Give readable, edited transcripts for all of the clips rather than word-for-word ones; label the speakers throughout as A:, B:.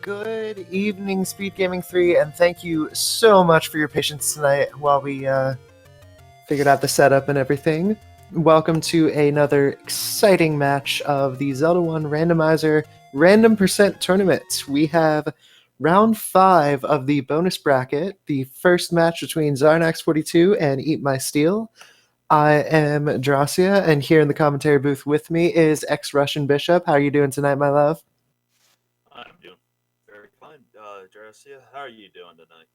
A: Good evening, SpeedGaming3, and thank you so much for your patience tonight while we figured out the setup and everything. Welcome to another exciting match of the Zelda 1 Randomizer Random Percent Tournament. We have round 5 of the bonus bracket, the first match between Xarnax42 and eatmysteel. I am Dracia, and here in the commentary booth with me is ex-Russian Bishop. How are you doing tonight, my love?
B: I'm doing very fine, Dracia. How are you doing tonight?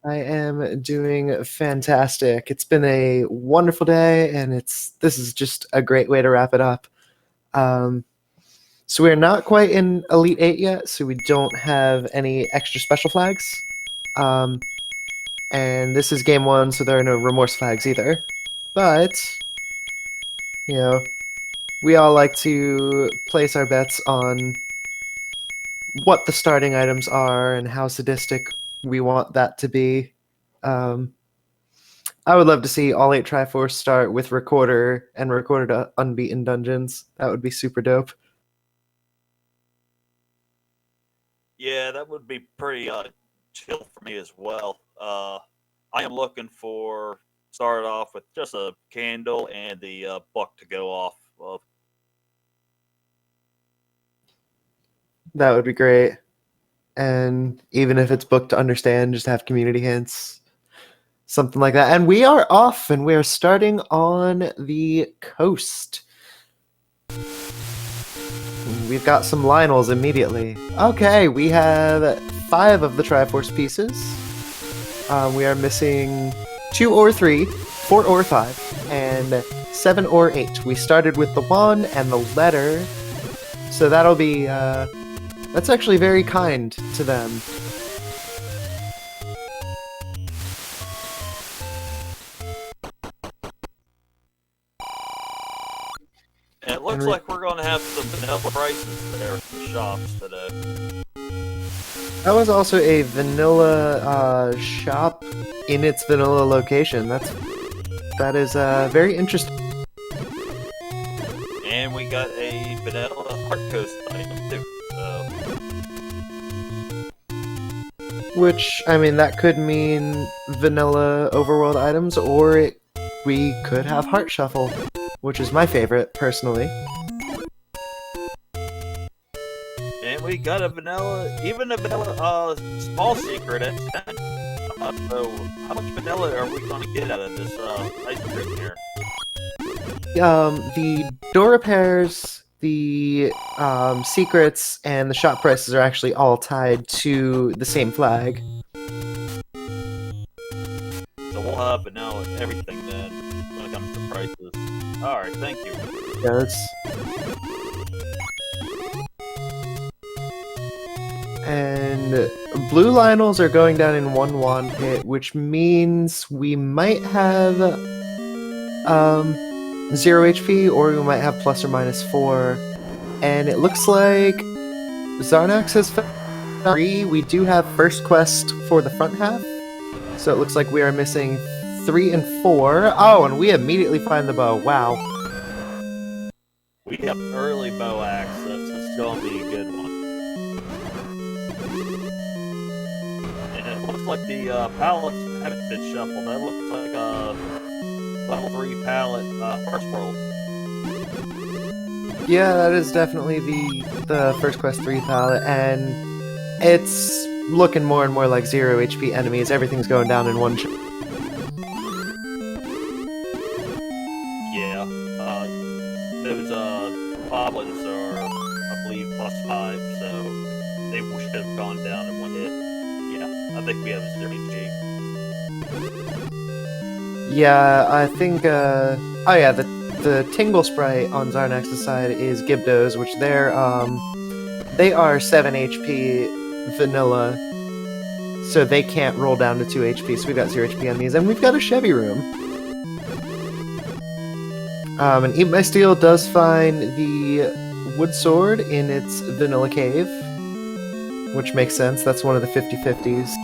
A: I am doing fantastic. It's been a wonderful day, and this is just a great way to wrap it up. So we're not quite in Elite 8 yet, so we don't have any extra special flags. And this is game 1, so there are no remorse flags either. But, you know, we all like to place our bets on what the starting items are and how sadistic we want that to be. I would love to see all 8 Triforce start with Recorder and Recorder to unbeaten dungeons. That would be super dope.
B: Yeah, that would be pretty chill for me as well. I am looking for start off with just a candle and the buck to go off of.
A: That would be great. And even if it's booked to understand, just have community hints. Something like that. And we are off, and we are starting on the coast. We've got some Lionels immediately. Okay, we have 5 of the Triforce pieces. We are missing 2 or 3, 4 or 5, and 7 or 8. We started with the 1 and the letter, so that'll be, that's actually very kind to them.
B: And it looks like we're going to have some vanilla prices there at the shops today.
A: That was also a vanilla shop in its vanilla location. That is very interesting.
B: And we got a vanilla Heart Coast item too. So.
A: Which, I mean, that could mean vanilla overworld items, or we could have Heart Shuffle, which is my favorite, personally.
B: And we got a vanilla small secret at 10. So, how much vanilla are we going to get out of this ice cream here?
A: The door repairs, the secrets, and the shop prices are actually all tied to the same flag.
B: So we'll have vanilla everything then when it comes to prices. Alright, thank you.
A: Yes. And blue Lionels are going down in 1-1 pit, which means we might have 0 HP, or we might have plus or minus 4. And it looks like Xarnax has 3. We do have first quest for the front half, so it looks like we are missing 3 and 4. Oh, and we immediately find the bow. Wow.
B: We have early bow access. It's going to be a good one. And it looks like the pallets haven't been shuffled. That looks like a level 3 pallet first roll.
A: Yeah, that is definitely the first quest 3 palette, and it's looking more and more like 0 HP enemies. Everything's going down in one shot.
B: Yeah, those goblins are, I believe, plus 5, so they should have gone down in one hit. Yeah, I think we have 0 HP.
A: Yeah, I think, oh yeah, the Tingle Sprite on Xarnax's side is Gibdos, which they are 7 HP vanilla, so they can't roll down to 2 HP, so we've got 0 HP enemies, and we've got a Chevy room. And eatmysteel does find the wood sword in its vanilla cave, which makes sense. That's one of the 50/50s.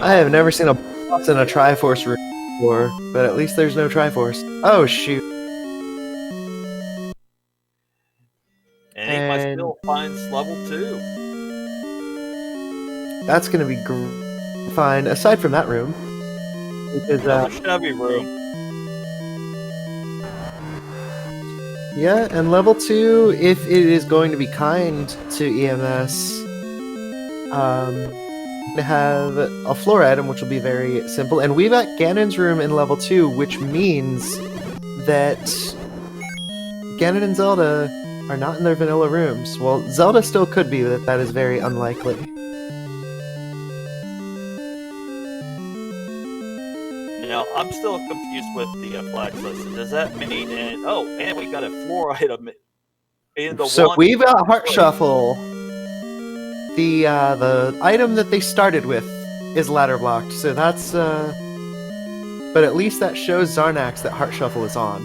A: I have never seen a boss in a Triforce room before, but at least there's no Triforce. Oh, shoot.
B: And eatmysteel finds level 2.
A: That's gonna be fine, aside from that room. Because,
B: Another Chevy room.
A: yeah, and level 2, if it is going to be kind to EMS, have a floor item, which will be very simple. And we've got Ganon's room in level 2, which means that Ganon and Zelda are not in their vanilla rooms. Well, Zelda still could be, but that is very unlikely.
B: Now, I'm still confused with the flag system. Does that mean... and we got a floor item in the
A: So
B: one...
A: we've got Heart Shuffle. The item that they started with is ladder blocked, so that's but at least that shows Xarnax that Heart Shuffle is on.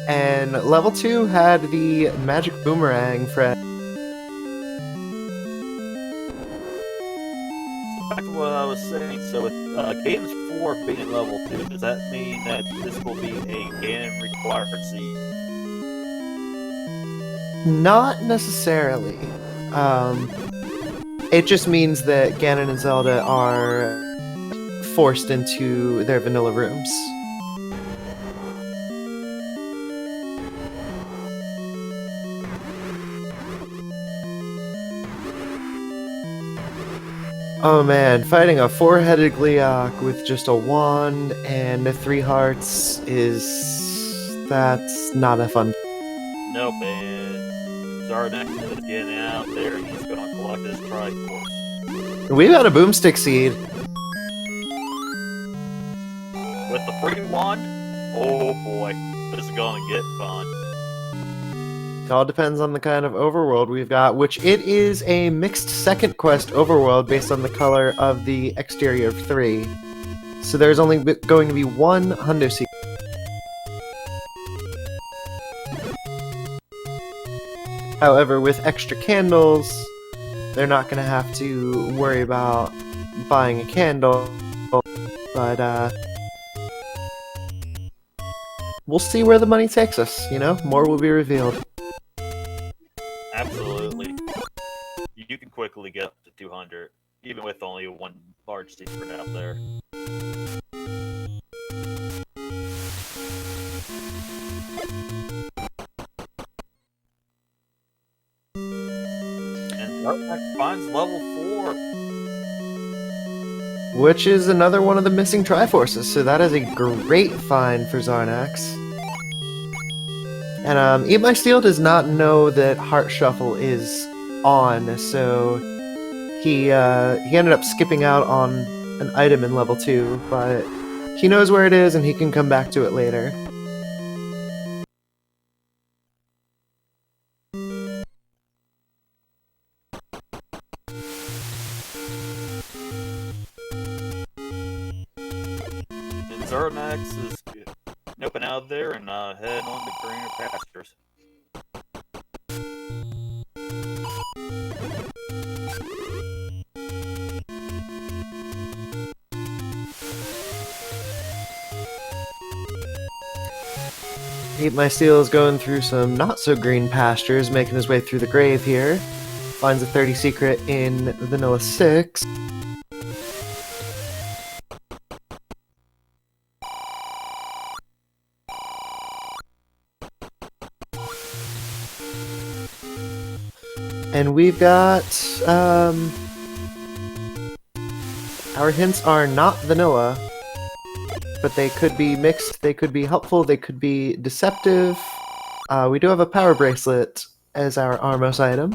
A: And level 2 had the magic boomerang for...
B: Back to what I was saying, so with Ganon's 4 being level 2, does that mean that this will be a Ganon required seed?
A: Not necessarily. It just means that Ganon and Zelda are forced into their vanilla rooms. Oh man, fighting a 4-headed Gleeok with just a wand and 3 hearts that's not a fun.
B: Nope, and Xarnax is getting out there. He's gonna collect his Triforce.
A: We've got a boomstick seed.
B: With the free wand? Oh boy, this is gonna get fun.
A: It all depends on the kind of overworld we've got, which it is a mixed second quest overworld based on the color of the exterior of 3. So there's only going to be one Hundo seed. However, with extra candles, they're not going to have to worry about buying a candle, but we'll see where the money takes us, you know? More will be revealed.
B: Absolutely. You can quickly get up to 200, even with only one large secret out there. And Xarnax finds level 4.
A: Which is another one of the missing Triforces, so that is a great find for Xarnax. And eatmysteel does not know that Heart Shuffle is on, so he ended up skipping out on an item in level 2, but he knows where it is and he can come back to it later.
B: And Xarnax is noping out there and heading on to greener pastures.
A: eatmysteel is going through some not-so-green pastures, making his way through the grave here. Finds a 30 secret in Vanilla 6. And we've got, our hints are not vanilla, but they could be mixed, they could be helpful, they could be deceptive. We do have a power bracelet as our Armos item.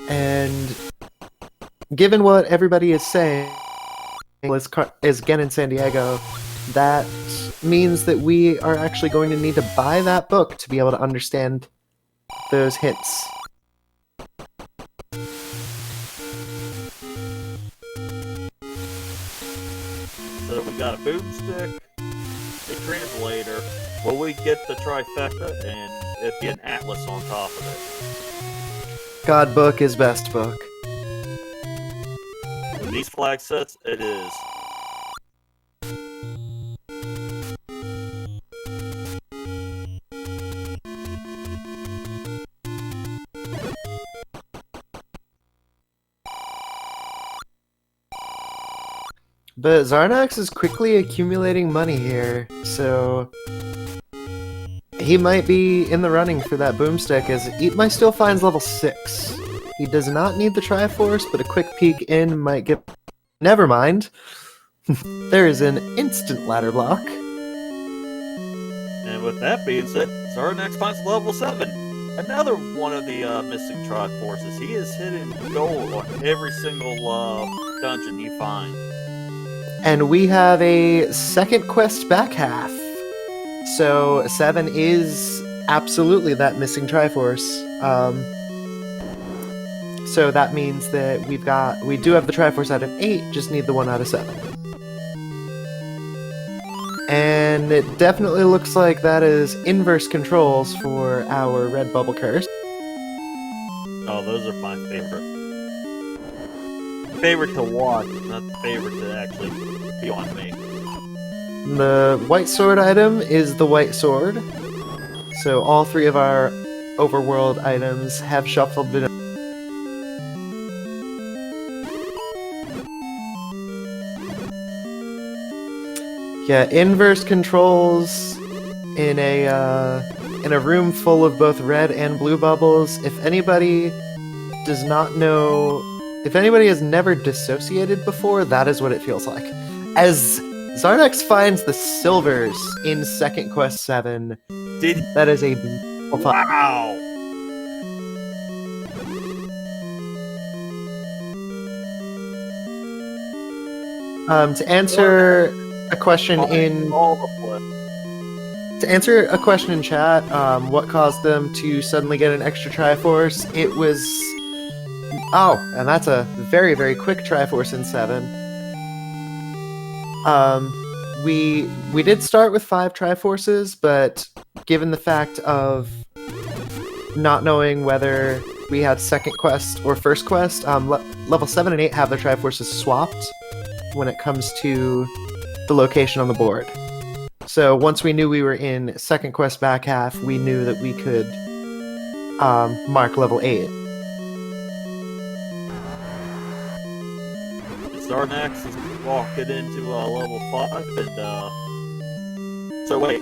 A: And given what everybody is saying is Ganon San Diego, that means that we are actually going to need to buy that book to be able to understand those hints.
B: So we got a boomstick, a translator. Will we get the trifecta and it be an atlas on top of it?
A: God book is best book.
B: These flag sets, it is.
A: But Xarnax is quickly accumulating money here, so he might be in the running for that boomstick as eatmysteel finds level 6. He does not need the Triforce, but a quick peek in might get... Never mind. There is an instant ladder block.
B: And with that being said, Xarnax finds level 7. Another one of the missing Triforces. He is hitting gold on every single dungeon he finds.
A: And we have a second quest back half. So 7 is absolutely that missing Triforce. So that means that we do have the Triforce out of 8, just need the one out of 7. And it definitely looks like that is inverse controls for our red bubble curse.
B: Oh, those are my favorite. Favorite to watch, not favorite to actually be on me.
A: The white sword item is the white sword. So all 3 of our overworld items have shuffled in. Yeah, inverse controls in a room full of both red and blue bubbles. If anybody does not know, if anybody has never dissociated before, that is what it feels like. As Xarnax finds the silvers in Second Quest 7, that is a beautiful find.
B: Wow!
A: To answer a question in chat, what caused them to suddenly get an extra Triforce? It was and that's a very, very quick Triforce in 7. We did start with 5 Triforces, but given the fact of not knowing whether we had second quest or first quest, level 7 and 8 have their Triforces swapped when it comes to the location on the board. So once we knew we were in second quest back half, we knew that we could mark level 8.
B: Xarnax is walking into level 5, and so wait.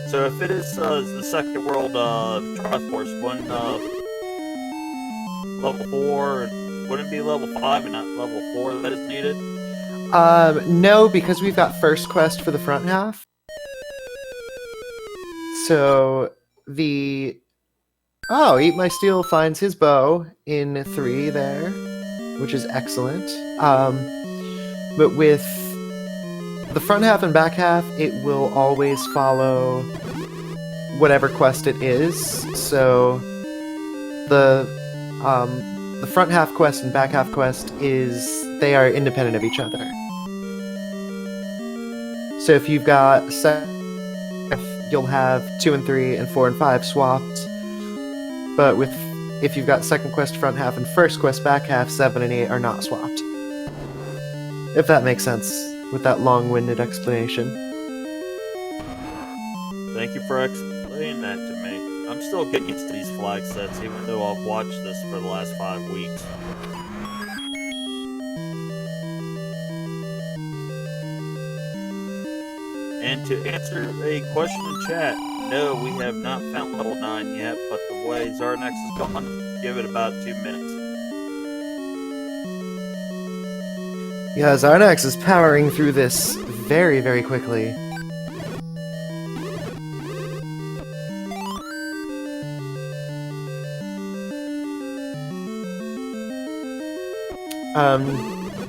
B: So if it is the second world Triforce, wouldn't level 4, wouldn't it be level 5 and not level 4 that is needed?
A: No, because we've got first quest for the front half. So the eatmysteel finds his bow in 3 there, which is excellent. But with the front half and back half, it will always follow whatever quest it is. So the front half quest and back half quest they are independent of each other. So if you've got you'll have 2 and 3 and 4 and 5 swapped. But if you've got second quest front half and first quest back half, 7 and 8 are not swapped. If that makes sense with that long-winded explanation.
B: Thank you for explaining that to me. I'm still getting used to these flag sets, even though I've watched this for the last 5 weeks. And to answer a question in chat, no, we have not found level 9 yet, but the way Xarnax is going, give it about 2 minutes.
A: Yeah, Xarnax is powering through this very, very quickly.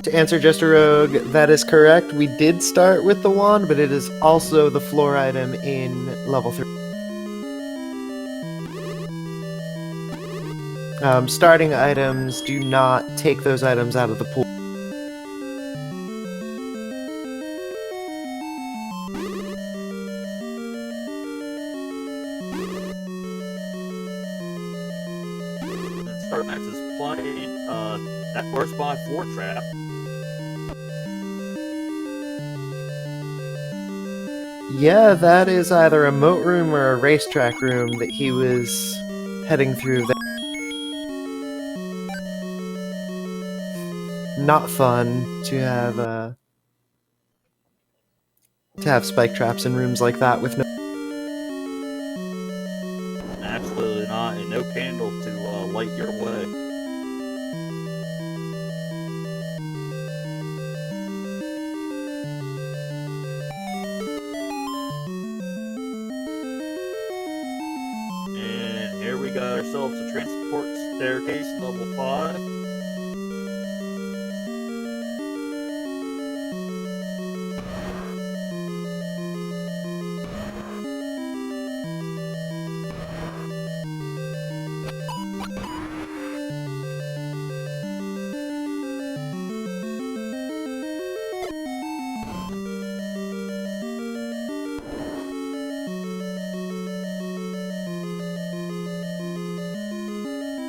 A: To answer Just a Rogue, that is correct. We did start with the wand, but it is also the floor item in level 3. Starting items do not take those items out of the pool.
B: Xarnax is playing that Where's My Floor Trap.
A: Yeah, that is either a moat room or a racetrack room that he was heading through. Not fun to have spike traps in rooms like that with no.
B: Absolutely not, and no candle to light your way. And here we got ourselves a transport staircase level 5.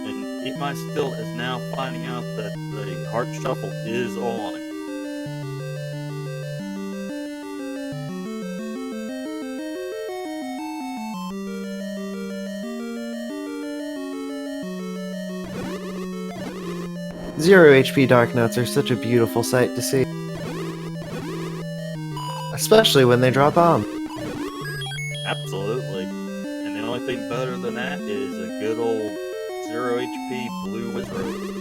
B: And eatmysteel is now finding out that the heart shuffle is on.
A: Zero HP Dark Nuts are such a beautiful sight to see. Especially when they drop bomb.
B: Absolutely. And the only thing better than that is a good old 0 HP blue wizard.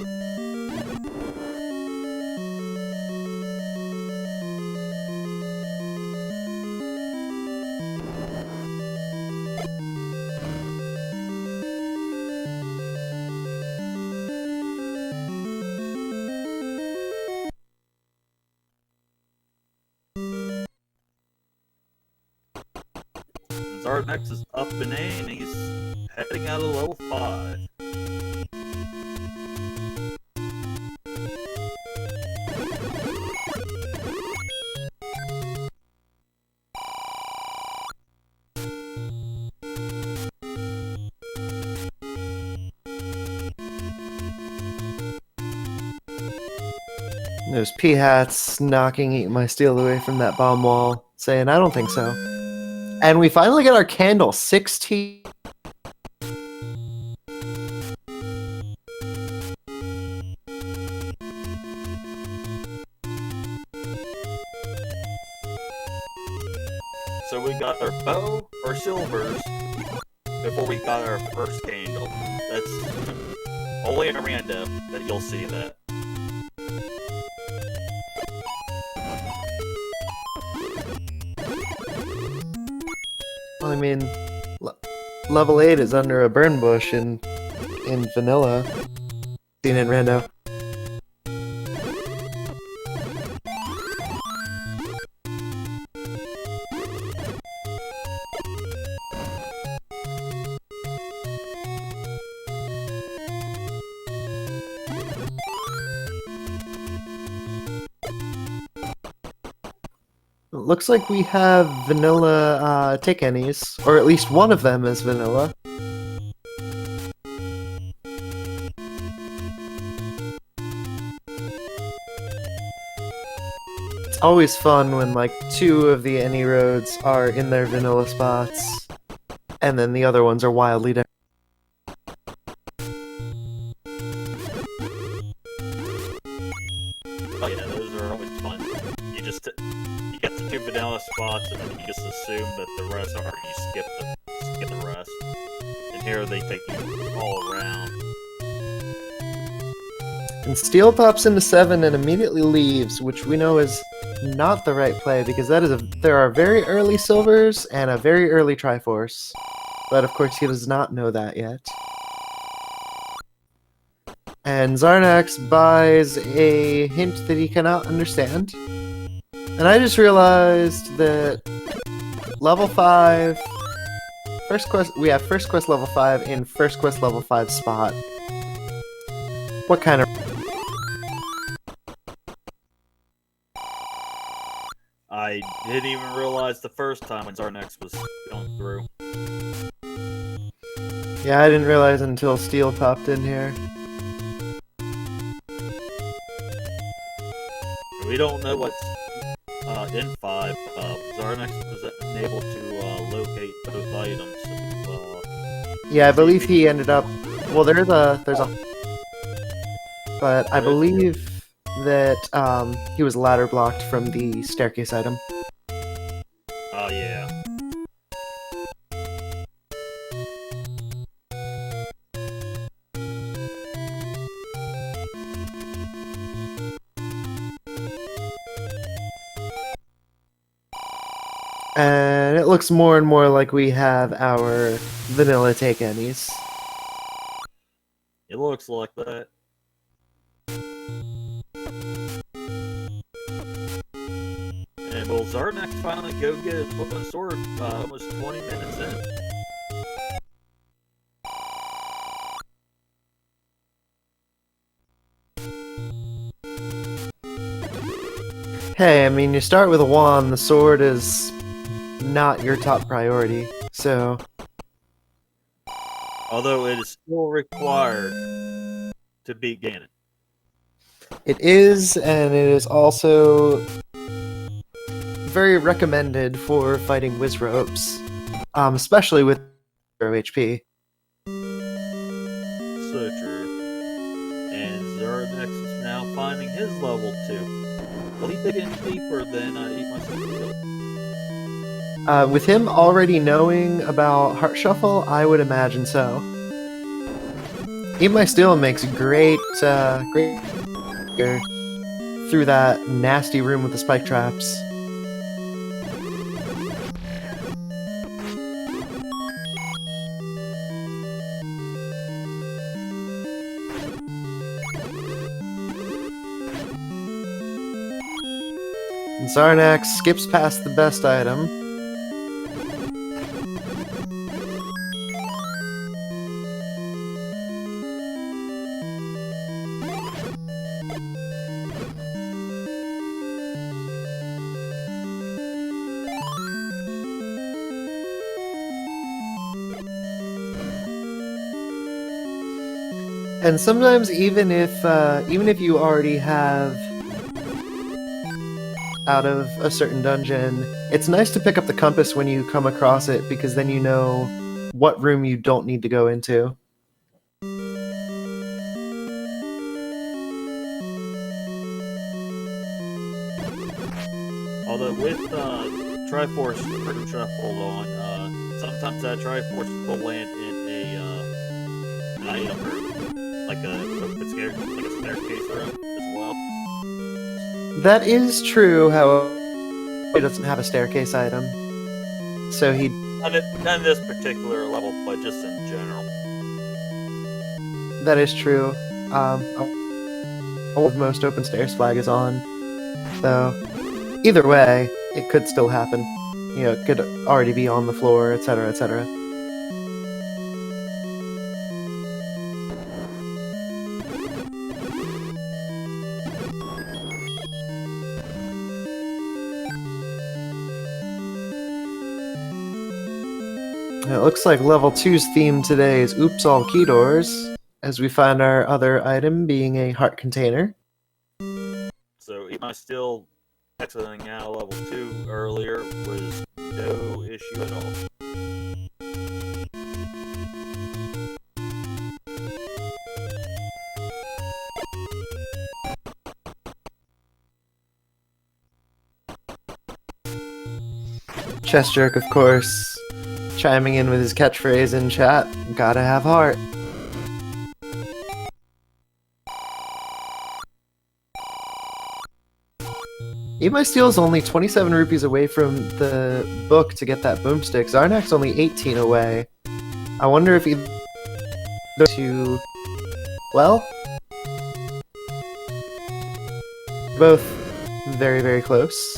B: Xarnax is up and in, and he's heading out of level 5.
A: There's P-Hats knocking eatmysteel away from that bomb wall, saying, I don't think so. And we finally get our candle, 16.
B: So we got our bow or silvers before we got our first candle. That's only in a random that you'll see that.
A: I mean, level 8 is under a burn bush in vanilla. Seen in rando. Looks like we have vanilla tick annies, or at least one of them is vanilla. It's always fun when like 2 of the any roads are in their vanilla spots, and then the other ones are wildly different.
B: Oh yeah, those are always fun. You get the 2 vanilla spots, and then you just assume that the rest are. You skip the rest, and here they take you all around.
A: And Steel pops into 7 and immediately leaves, which we know is not the right play because there are very early silvers and a very early Triforce. But of course he does not know that yet. And Xarnax buys a hint that he cannot understand. And I just realized that level 5 first quest we have first quest level 5 in first quest level 5 spot. What kind of
B: I didn't even realize the first time when Xarnax was going through.
A: Yeah, I didn't realize until Steel popped in here.
B: We don't know what's in 5. Xarnax was able
A: Yeah, I believe he ended up. Well, there's a, but I believe that he was ladder blocked from the staircase item.
B: Oh yeah.
A: And it looks more and more like we have our vanilla take any's.
B: It looks like that. And will Xarnax finally go get his book and sword almost 20 minutes in?
A: Hey, I mean, you start with a wand, the sword is not your top priority, so...
B: Although it is still required to beat Ganon.
A: It is, and it is also very recommended for fighting Wizropes, especially with 0 HP.
B: So true. And Xarnax is now finding his level 2. Will he dig in deeper than eatmysteel?
A: With him already knowing about Heart Shuffle, I would imagine so. eatmysteel makes great through that nasty room with the spike traps. And Xarnax skips past the best item. And sometimes even if you already have out of a certain dungeon, it's nice to pick up the compass when you come across it, because then you know what room you don't need to go into.
B: Although with Triforce shuffled on, sometimes that Triforce will land in an item room, like a staircase room as well.
A: That is true, however, he doesn't have a staircase item. So he...
B: Not in this particular level, but just in general.
A: That is true. With most open stairs flag is on. So, either way, it could still happen. You know, it could already be on the floor, etc., etc. It looks like level 2's theme today is Oops All Key Doors, as we find our other item being a heart container.
B: So eatmysteel exiting out of level 2 earlier was no issue at all.
A: Chest Jerk, of course, chiming in with his catchphrase in chat, gotta have heart. eatmysteel is only 27 rupees away from the book to get that boomstick. Xarnax only 18 away. I wonder if either to... Well... both very, very close.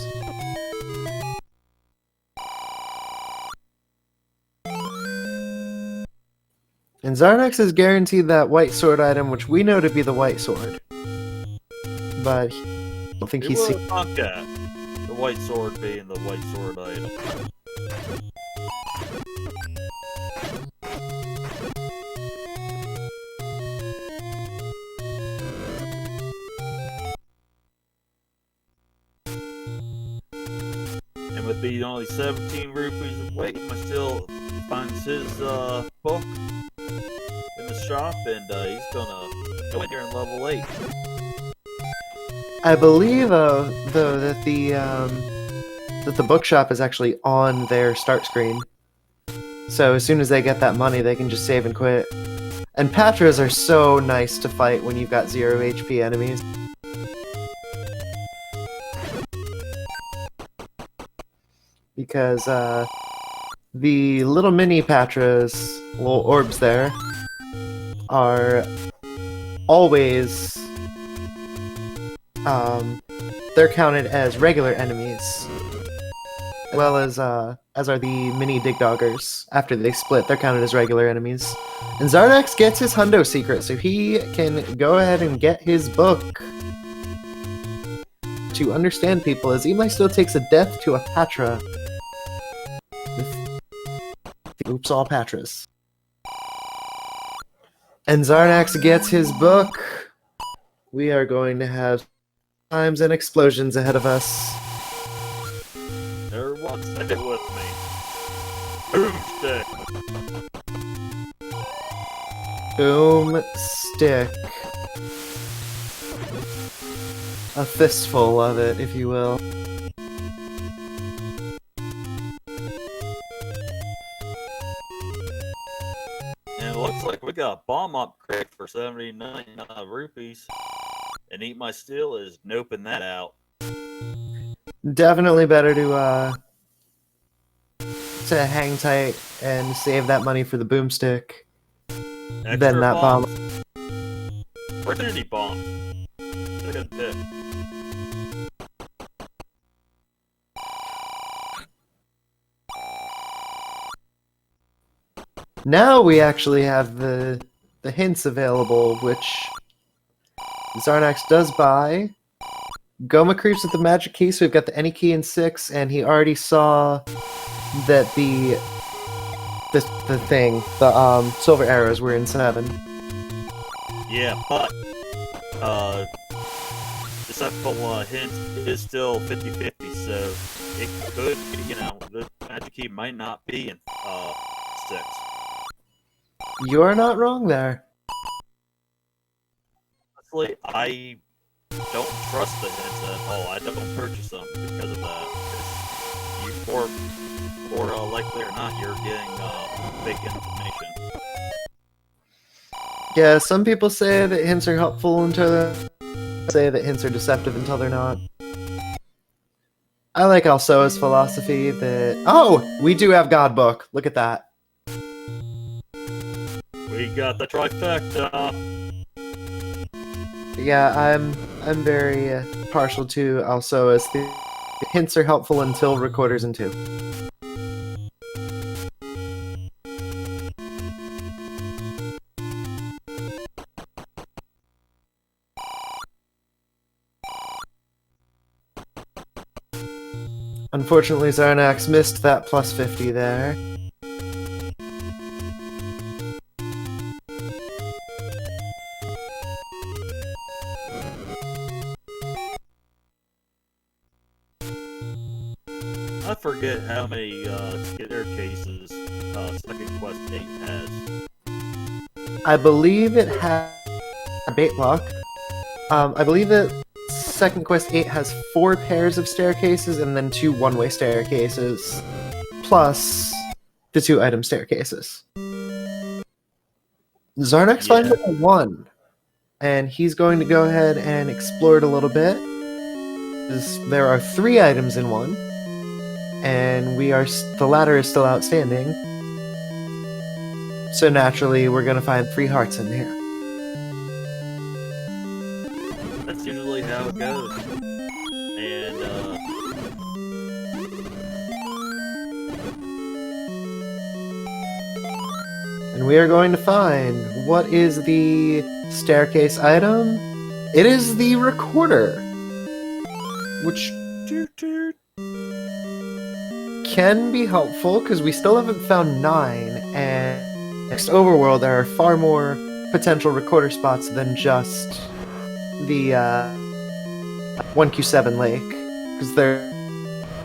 A: And Xarnax is guaranteed that white sword item, which we know to be the white sword. But I don't think he's seen...
B: The white sword being the white sword item. And with being only 17 rupees away, eatmysteel finds his book in the shop, and he's gonna go in here and level 8.
A: I believe, though, that the bookshop is actually on their start screen. So as soon as they get that money, they can just save and quit. And Patras are so nice to fight when you've got 0 HP enemies. Because the little mini Patras, little orbs there, are always they're counted as regular enemies, as well as are the mini Digdoggers. After they split, they're counted as regular enemies. And Xarnax gets his hundo secret, so he can go ahead and get his book. To understand people, as eatmysteel takes a death to a Patra. Oops, all Patras. And Xarnax gets his book. We are going to have times and explosions ahead of us.
B: Everyone, say it with me. Boomstick.
A: Boomstick. A fistful of it, if you will.
B: And it looks like we got a bomb upgrade for 79 rupees. And eatmysteel is noping that out.
A: Definitely better to hang tight and save that money for the boomstick
B: Extra
A: than that bomb.
B: Opportunity bomb. Take a pick.
A: Now we actually have the hints available, which Xarnax does buy. Goma creeps with the magic key, so we've got the any key in 6, and he already saw that the silver arrows were in 7.
B: Yeah, but the simple hint is still 50-50, so it could, the magic key might not be in 6.
A: You're not wrong there.
B: Honestly, I don't trust the hints at all. I don't purchase them because of that. Or likely or not, you're getting fake information.
A: Yeah, some people say that hints are helpful until they say that hints are deceptive until they're not. I like Alsoa's philosophy that... Oh! We do have God Book. Look at that.
B: We got the trifecta.
A: Yeah, I'm very partial to Alsoa's. The hints are helpful until recorders in 2. Unfortunately, Xarnax missed that plus 50 there.
B: I forget how many staircases Second Quest 8 has.
A: I believe it has a bait block. I believe that Second Quest 8 has 4 pairs of staircases and then 2 one-way staircases, plus the 2 item staircases. Xarnax finds a 1, and he's going to go ahead and explore it a little bit. There are 3 items in 1, and the ladder is still outstanding. So naturally, we're going to find 3 hearts in here.
B: That's usually how it goes. And,
A: And we are going to find what is the staircase item. It is the recorder, which can be helpful because we still haven't found 9, and next overworld there are far more potential recorder spots than just the 1Q7 lake, because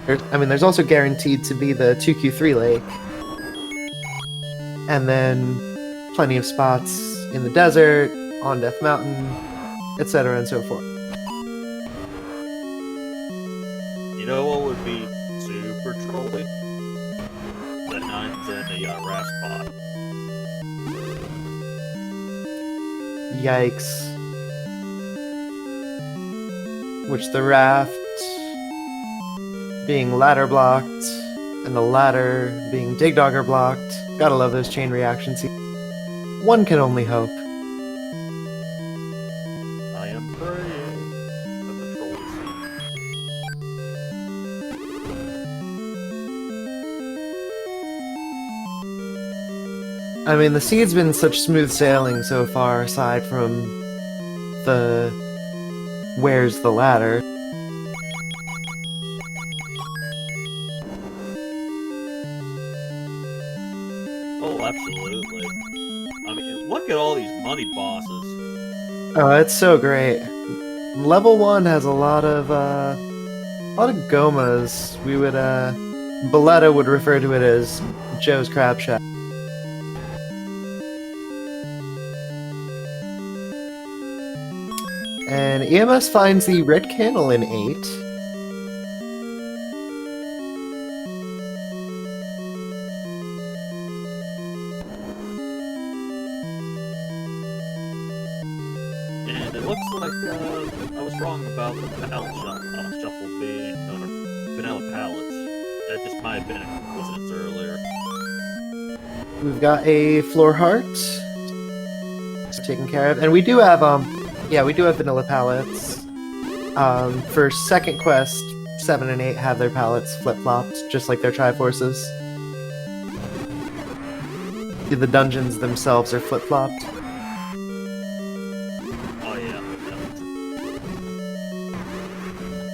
A: there's also guaranteed to be the 2Q3 lake. and then plenty of spots in the desert, on Death Mountain, etc. and so forth.
B: You know what would be super trolly? The nuns in the raft spot.
A: Yikes. Which the raft being ladder blocked, and the ladder being dig dogger blocked. Gotta love those chain reactions. One can only hope.
B: I am praying that the trolls.
A: I mean, the seed's been such smooth sailing so far, aside from the where's the ladder.
B: Oh, absolutely. I mean, look at all these money bosses.
A: Oh, it's so great. Level 1 has a lot of gomas. We would, Boletta would refer to it as Joe's Crab Shack. And EMS finds the red candle in 8.
B: And it looks like I was wrong about the pallet shuffle being vanilla pallets. That just might have been a coincidence earlier.
A: We've got a floor heart taken care of, and we do have we do have vanilla pallets. For second quest, 7 and 8 have their pallets flip-flopped, just like their Triforces. The dungeons themselves are flip-flopped.
B: Oh yeah,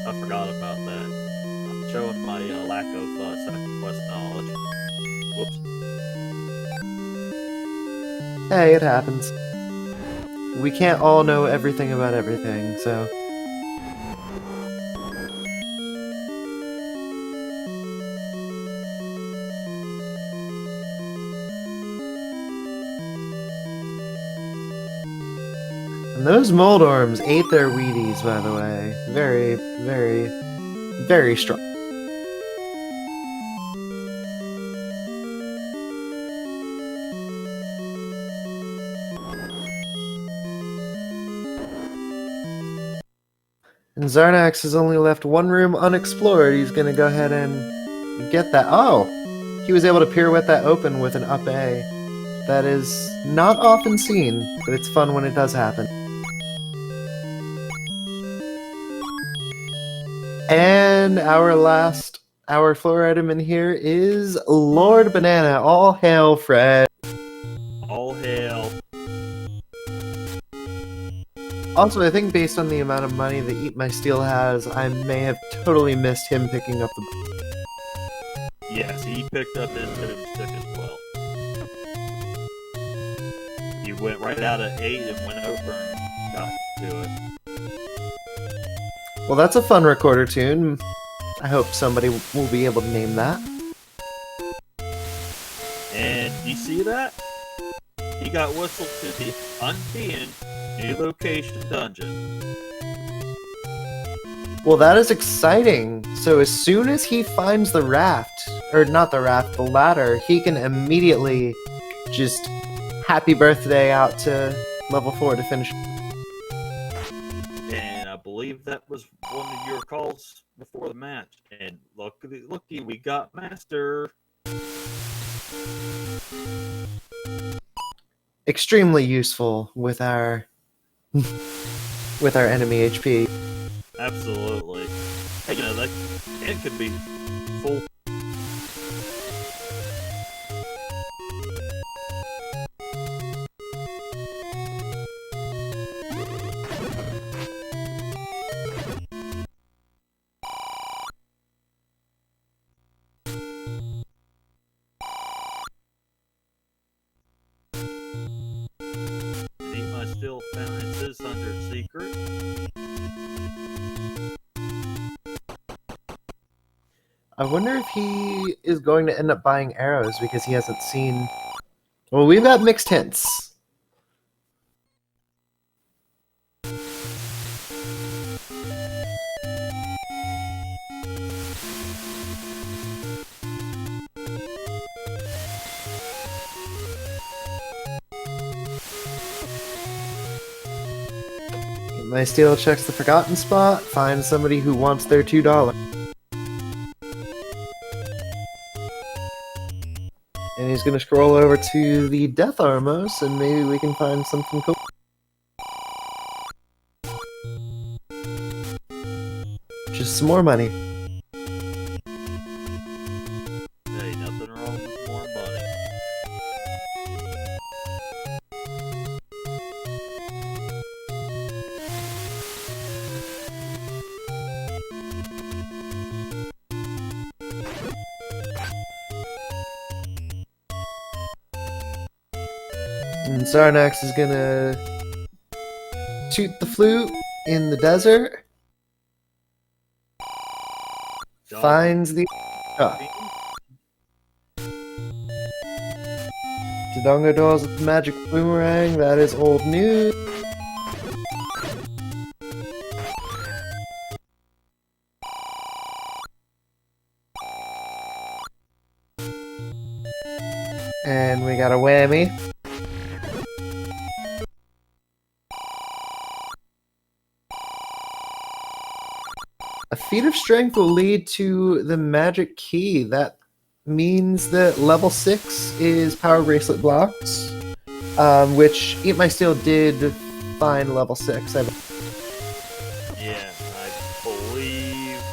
B: I forgot about that. I'm showing my lack of second quest knowledge. Whoops.
A: Hey, it happens. We can't all know everything about everything, so... And those mold orms ate their Wheaties, by the way. Very, very, very strong. And Xarnax has only left one room unexplored. He's gonna go ahead and get that. Oh! He was able to pirouette that open with an up A. That is not often seen, but it's fun when it does happen. And our floor item in here is Lord Banana. All hail, Fred.
B: All hail.
A: Also, I think based on the amount of money that eatmysteel has, I may have totally missed him picking up the...
B: Yes, he picked up his stick as well. He went right out of 8 and went over and got to it.
A: Well, that's a fun recorder tune. I hope somebody will be able to name that.
B: And you see that? He got whistled to the unpinned new location dungeon.
A: Well, that is exciting. So as soon as he finds the raft, or not the raft, the ladder, he can immediately just happy birthday out to level 4 to finish.
B: And I believe that was one of your calls before the match. And looky, we got Master.
A: Extremely useful with our enemy HP.
B: Absolutely. Hey, you know, that it could be full. Still found in his 100 secret.
A: I wonder if he is going to end up buying arrows because he hasn't seen Well, we've got mixed hints. eatmysteel checks the forgotten spot, finds somebody who wants their $2. And he's gonna scroll over to the Death Armos, and maybe we can find something cool. Just some more money.
B: Hey, nothing wrong with more money.
A: And Xarnax is gonna shoot the flute in the desert. Finds the Dodongo dolls with the magic boomerang. That is old news. And we got a whammy. A feat of strength will lead to the magic key. That means that level 6 is power bracelet blocks, which eatmysteel did find level 6.
B: Yeah, I believe.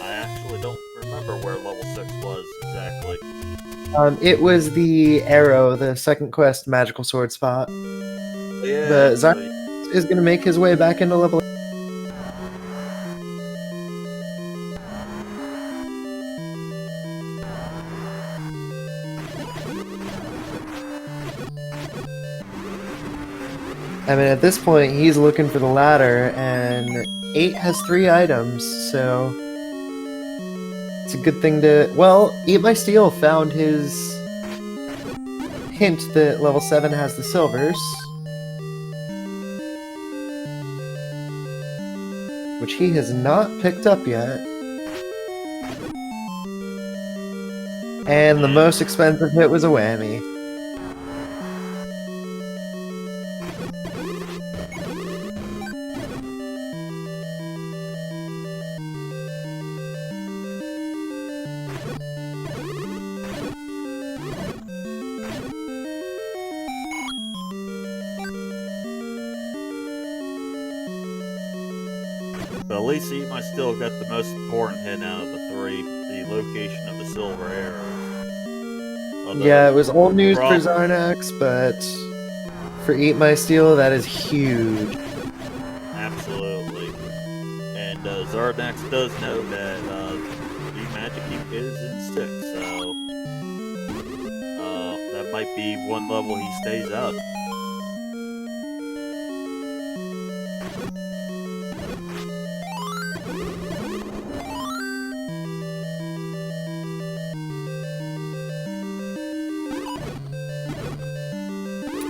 B: I actually don't remember where level 6 was exactly.
A: It was the arrow, the second quest magical sword spot.
B: Yeah.
A: The Xarnax is going to make his way back into level 8. I mean, at this point, he's looking for the ladder, and 8 has 3 items, so it's a good thing to... Well, eatmysteel found his hint that level 7 has the silvers, which he has not picked up yet. And the most expensive hit was a whammy.
B: But at least eatmysteel got the most important hit out of the 3, the location of the silver arrow. Although,
A: Yeah, it was old news for Xarnax, but for eatmysteel, that is huge.
B: Absolutely. And Xarnax does know that the magic is in 6, so that might be one level he stays out.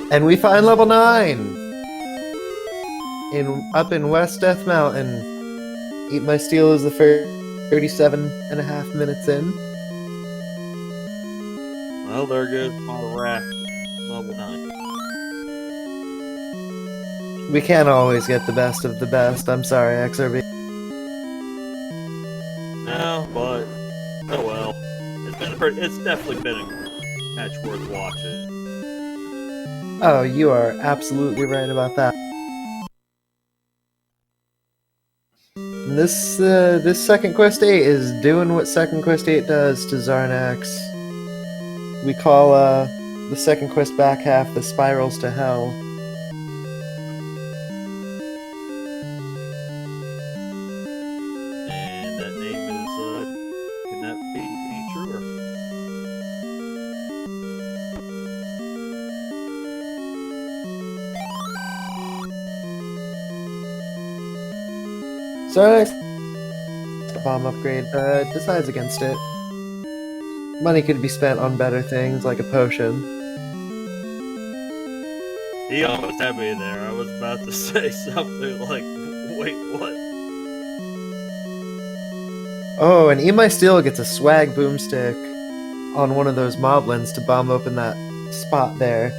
A: And we find level 9! Up in West Death Mountain. eatmysteel is the first 37.5 minutes in.
B: Well, there goes my raft, level 9.
A: We can't always get the best of the best. I'm sorry, XRB.
B: No, but oh well. It's definitely been a match worth watching.
A: Oh, you are absolutely right about that. And this second quest 8 is doing what second quest 8 does to Xarnax. We call the second quest back half the spirals to hell.
B: And that name is can that be any truer?
A: Xarnax bomb upgrade decides against it. Money could be spent on better things, like a potion.
B: He almost had me there. I was about to say something like, wait, what?
A: Oh, and eatmysteel gets a swag boomstick on one of those moblins to bomb open that spot there.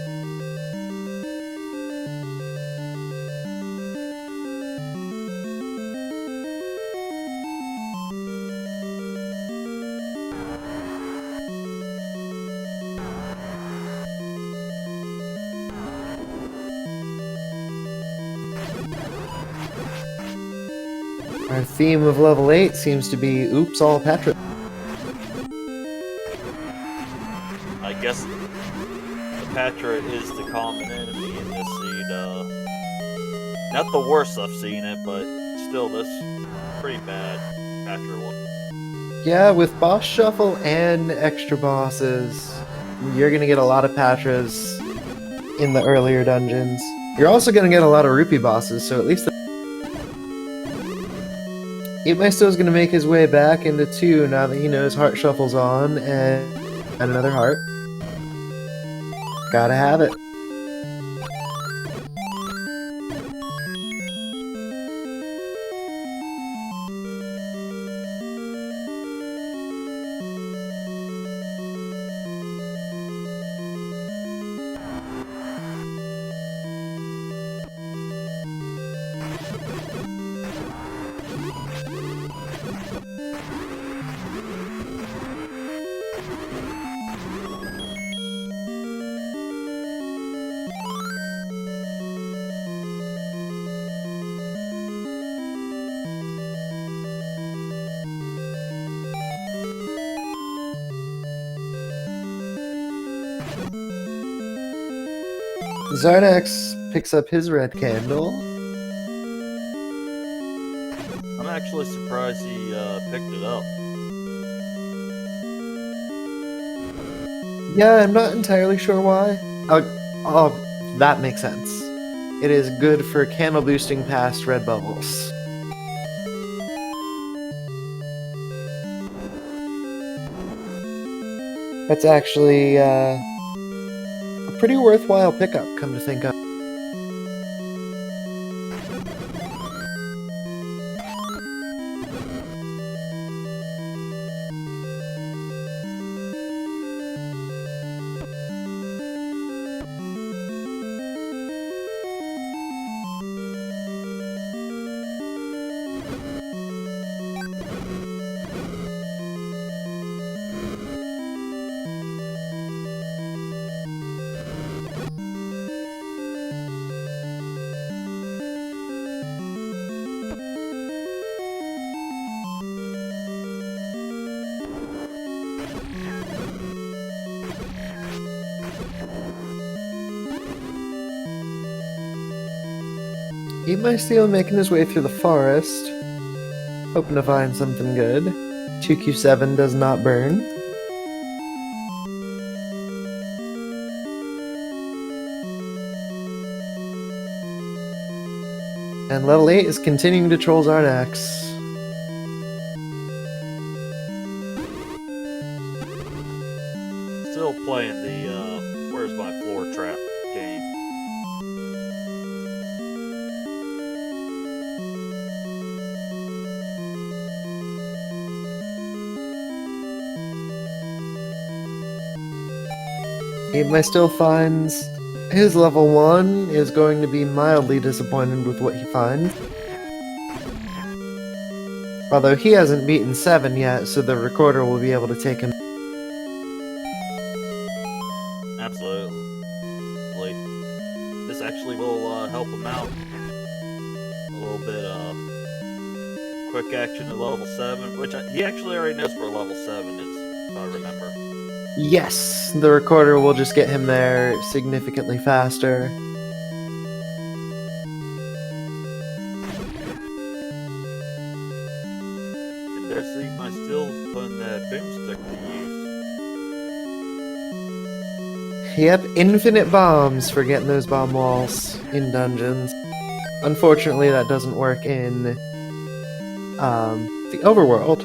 A: Our theme of level 8 seems to be oops all Petra.
B: I guess the Patra is the common enemy in this seed. Not the worst I've seen it, but still, this pretty bad Patra one.
A: Yeah, with boss shuffle and extra bosses, you're gonna get a lot of Patras in the earlier dungeons. You're also gonna get a lot of rupee bosses, so at least eatmysteel's gonna make his way back into 2 now that he knows heart shuffle's on and another heart. Gotta have it. Xarnax picks up his red candle.
B: I'm actually surprised he picked it up.
A: Yeah, I'm not entirely sure why. Oh, that makes sense. It is good for candle boosting past red bubbles. That's actually a pretty worthwhile pickup, come to think of. eatmysteel making his way through the forest, hoping to find something good. 2Q7 does not burn. And level 8 is continuing to troll Xarnax.
B: Still playing the Where's My Floor Trap game.
A: eatmysteel finds his level 1 is going to be mildly disappointed with what he finds. Although he hasn't beaten 7 yet, so the recorder will be able to take him.
B: Absolutely. This actually will help him out a little bit. Quick action at level 7, which he actually already knows for level 7 is, if I remember.
A: Yes, the recorder will just get him there significantly faster.
B: And there's eatmysteel putting that boomstick to use.
A: Yep, infinite bombs for getting those bomb walls in dungeons. Unfortunately, that doesn't work in the overworld.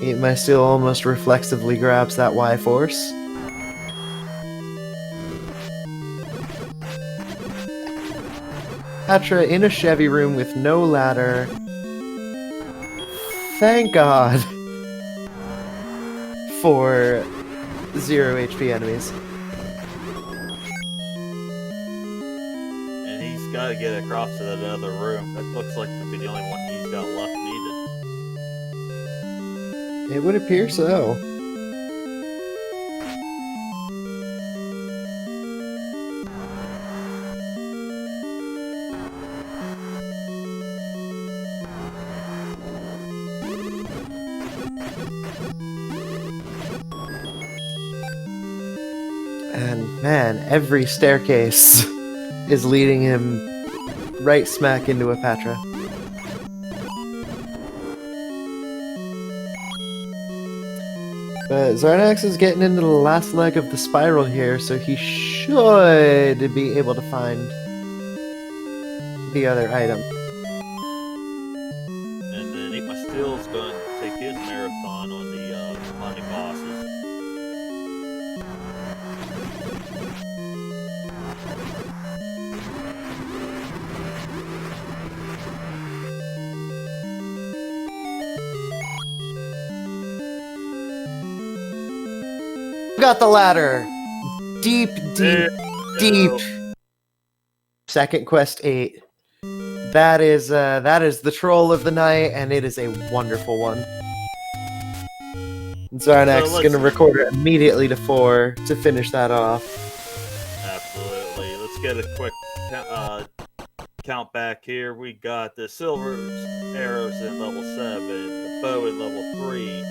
A: eatmysteel almost reflexively grabs that Y force. Patra in a Chevy room with no ladder. Thank God for 0 HP enemies.
B: And he's got to get across to that other room. That looks like to be the only one he's got left needed.
A: It would appear so. And man, every staircase is leading him right smack into a Patra. But Xarnax is getting into the last leg of the spiral here, so he should be able to find the other item.
B: And then eatmysteel's going to take his marathon on the money bosses.
A: Got the ladder. Deep. Second quest 8. That is the troll of the night, and it is a wonderful one. Xarnax is going to record it immediately to 4 to finish that off.
B: Absolutely. Let's get a quick count back here. We got the silver arrows at level 7, the bow at level 3.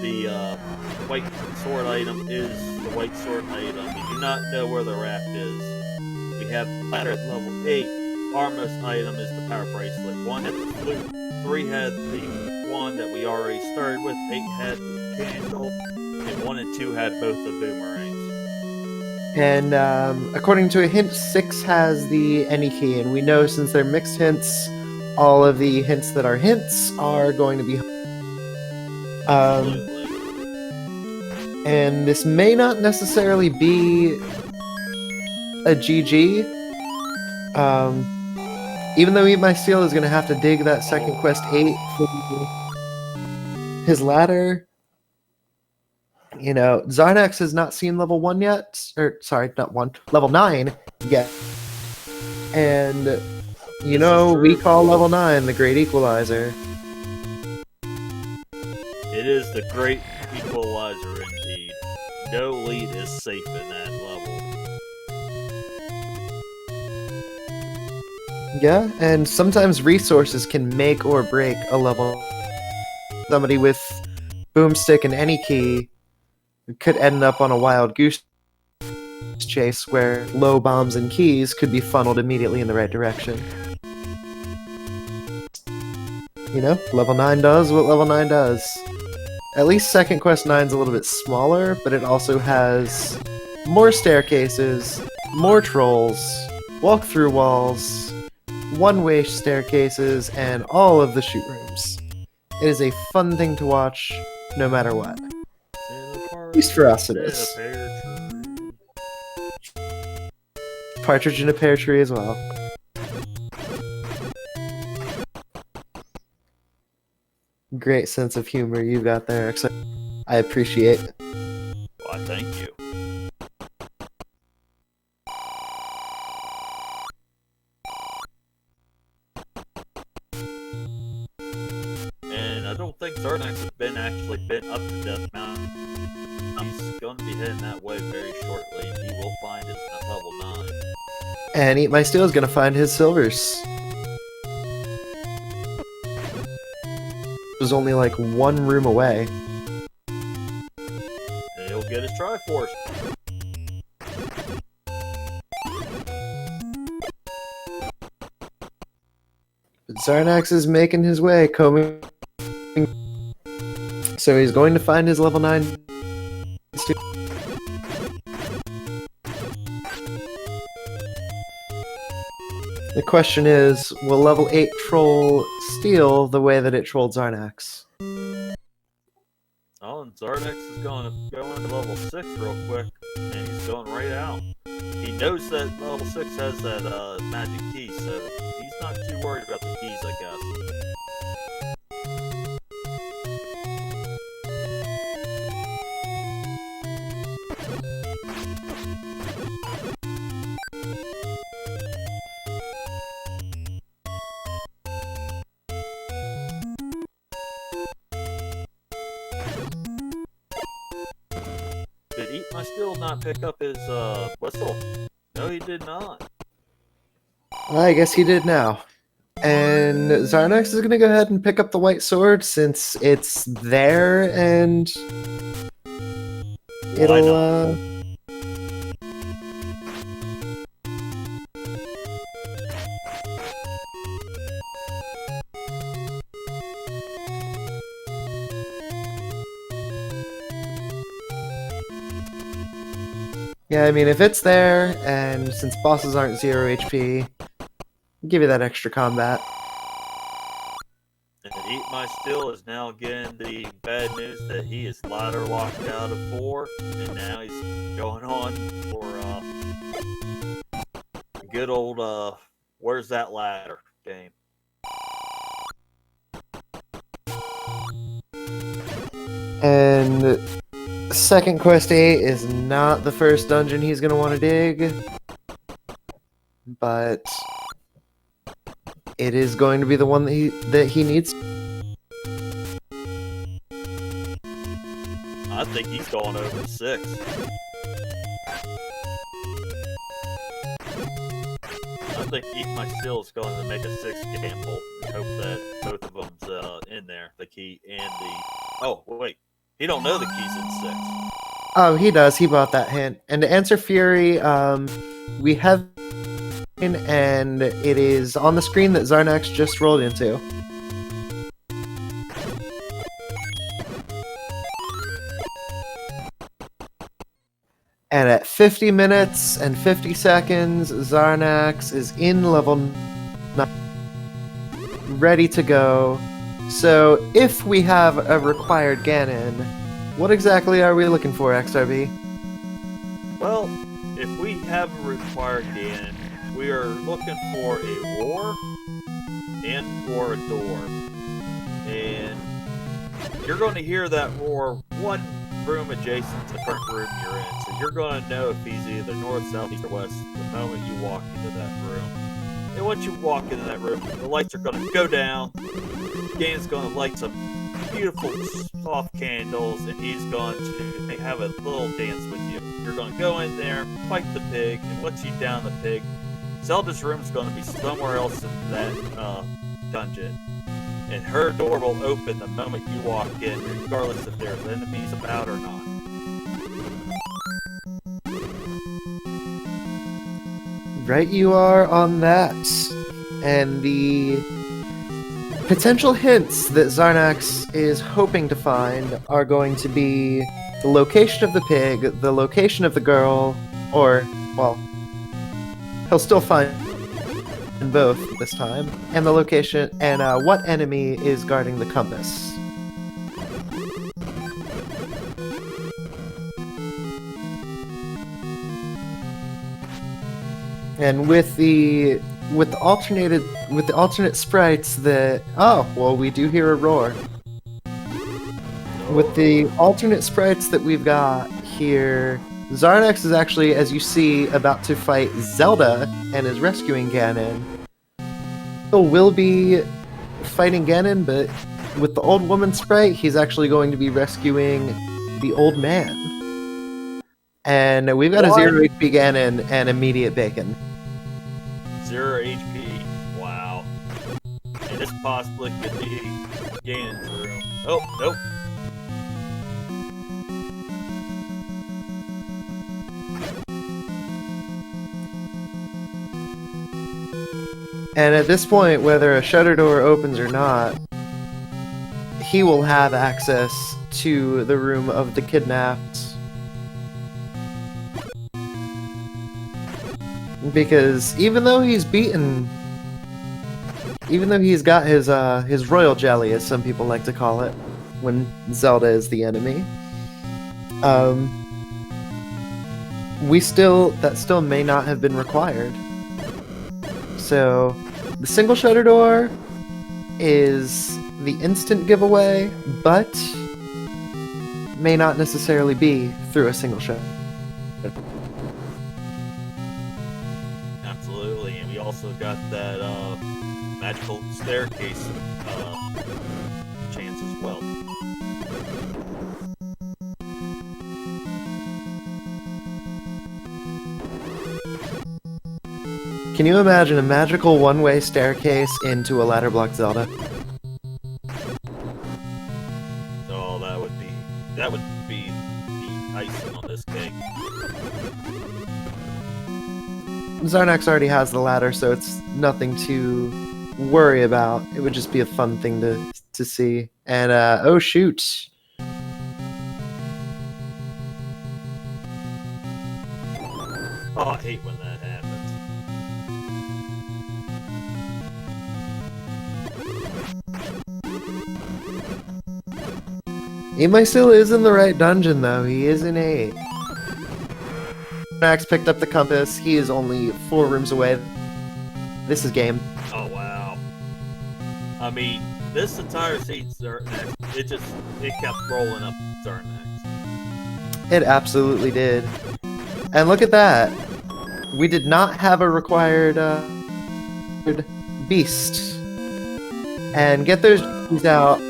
B: The white sword item is the white sword item. We do not know where the raft is. We have ladder at level 8. Armor's item is the power bracelet. 1 had the flute. 3 had the one that we already started with. 8 had the candle. And 1 and 2 had both the boomerangs.
A: And according to a hint, 6 has the any key. And we know since they're mixed hints, all of the hints that are hints are going to be... and this may not necessarily be a GG. Even though eatmysteel is going to have to dig that second quest 8 for his ladder. You know, Xarnax has not seen level 1 yet. Or, sorry, not 1. Level 9 yet. And, you know, we call level 9 the Great Equalizer.
B: It is the Great Equalizer indeed. No lead is safe in that level.
A: Yeah, and sometimes resources can make or break a level. Somebody with boomstick and any key could end up on a wild goose chase where low bombs and keys could be funneled immediately in the right direction. You know, level 9 does what level 9 does. At least second quest 9's a little bit smaller, but it also has more staircases, more trolls, walk-through walls, one-way staircases, and all of the shoot rooms. It is a fun thing to watch, no matter what. At least for us it is. Partridge in a pear tree as well. Great sense of humor you've got there, I appreciate it.
B: Why, thank you. And I don't think Xarnax has actually been up to Death Mountain. He's going to be heading that way very shortly, and he will find his level 9.
A: And eatmysteel is going to find his silvers. It was only like 1 room away.
B: And he'll get his Triforce.
A: But Xarnax is making his way, combing. So he's going to find his level 9. The question is, will level 8 troll steal the way that it trolled Xarnax?
B: Oh, and Xarnax is going to go into level 6 real quick, and he's going right out. He knows that level 6 has that magic key, so he's not too worried about the keys, I guess. Did eatmysteel not pick up his whistle? No, he did not.
A: I guess he did now. And Xarnax is going to go ahead and pick up the white sword since it's there, and it'll. Yeah, I mean, if it's there, and since bosses aren't 0 HP, give you that extra combat.
B: And eatmysteel is now getting the bad news that he is ladder locked out of 4, and now he's going on for good old where's that ladder game.
A: And second quest 8 is not the first dungeon he's going to want to dig, but it is going to be the one that he needs.
B: I think he's going over 6. I think eatmysteel is going to make a 6 gamble and hope that both of them's in there, the key and the... Oh, wait. He don't know the key's in 6.
A: Oh, he does. He bought that hint. And to answer Fury, we have... and it is on the screen that Xarnax just rolled into. And at 50 minutes and 50 seconds, Xarnax is in level 9, ready to go. So, if we have a required Ganon, what exactly are we looking for, XRB?
B: Well, if we have a required Ganon, we are looking for a roar and for a door. And you're going to hear that roar one room adjacent to the current room you're in. So you're going to know if he's either north, south, east, or west the moment you walk into that room. And once you walk into that room, the lights are going to go down. Ganon's going to light some beautiful soft candles, and he's going to have a little dance with you. You're going to go in there, fight the pig, and once you down the pig, Zelda's room is going to be somewhere else in that dungeon. And her door will open the moment you walk in, regardless if there's enemies about or not.
A: Right you are on that. And the potential hints that Xarnax is hoping to find are going to be the location of the pig, the location of the girl, or, well, he'll still find both this time, and the location, and what enemy is guarding the compass. And with the alternate sprites that we do hear a roar. With the alternate sprites that we've got here, Xarnax is actually, as you see, about to fight Zelda and is rescuing Ganon. He will be fighting Ganon, but with the old woman sprite, he's actually going to be rescuing the old man. And we've got a 0 HP Ganon and immediate bacon.
B: 0 HP. Wow. And this possibly could be Ganon's room. Oh, nope.
A: And at this point, whether a shutter door opens or not, he will have access to the room of the kidnapped. Because even though he's got his royal jelly, as some people like to call it, when Zelda is the enemy. That still may not have been required. So the single shutter door is the instant giveaway, but may not necessarily be through a single shutter.
B: Absolutely, and we also got that magical staircase chance as well.
A: Can you imagine a magical one-way staircase into a ladder block Zelda?
B: So that would be the icing on this cake.
A: Xarnax already has the ladder, so it's nothing to worry about. It would just be a fun thing to see. And oh shoot.
B: Oh, I hate when that happens.
A: Eatmysteel is in the right dungeon, though. He is in 8. Max picked up the compass. He is only 4 rooms away. This is game.
B: Oh, wow. I mean, this entire seat, Xarnax, it kept rolling up Xarnax.
A: It absolutely did. And look at that. We did not have a required beast. And get those G's out.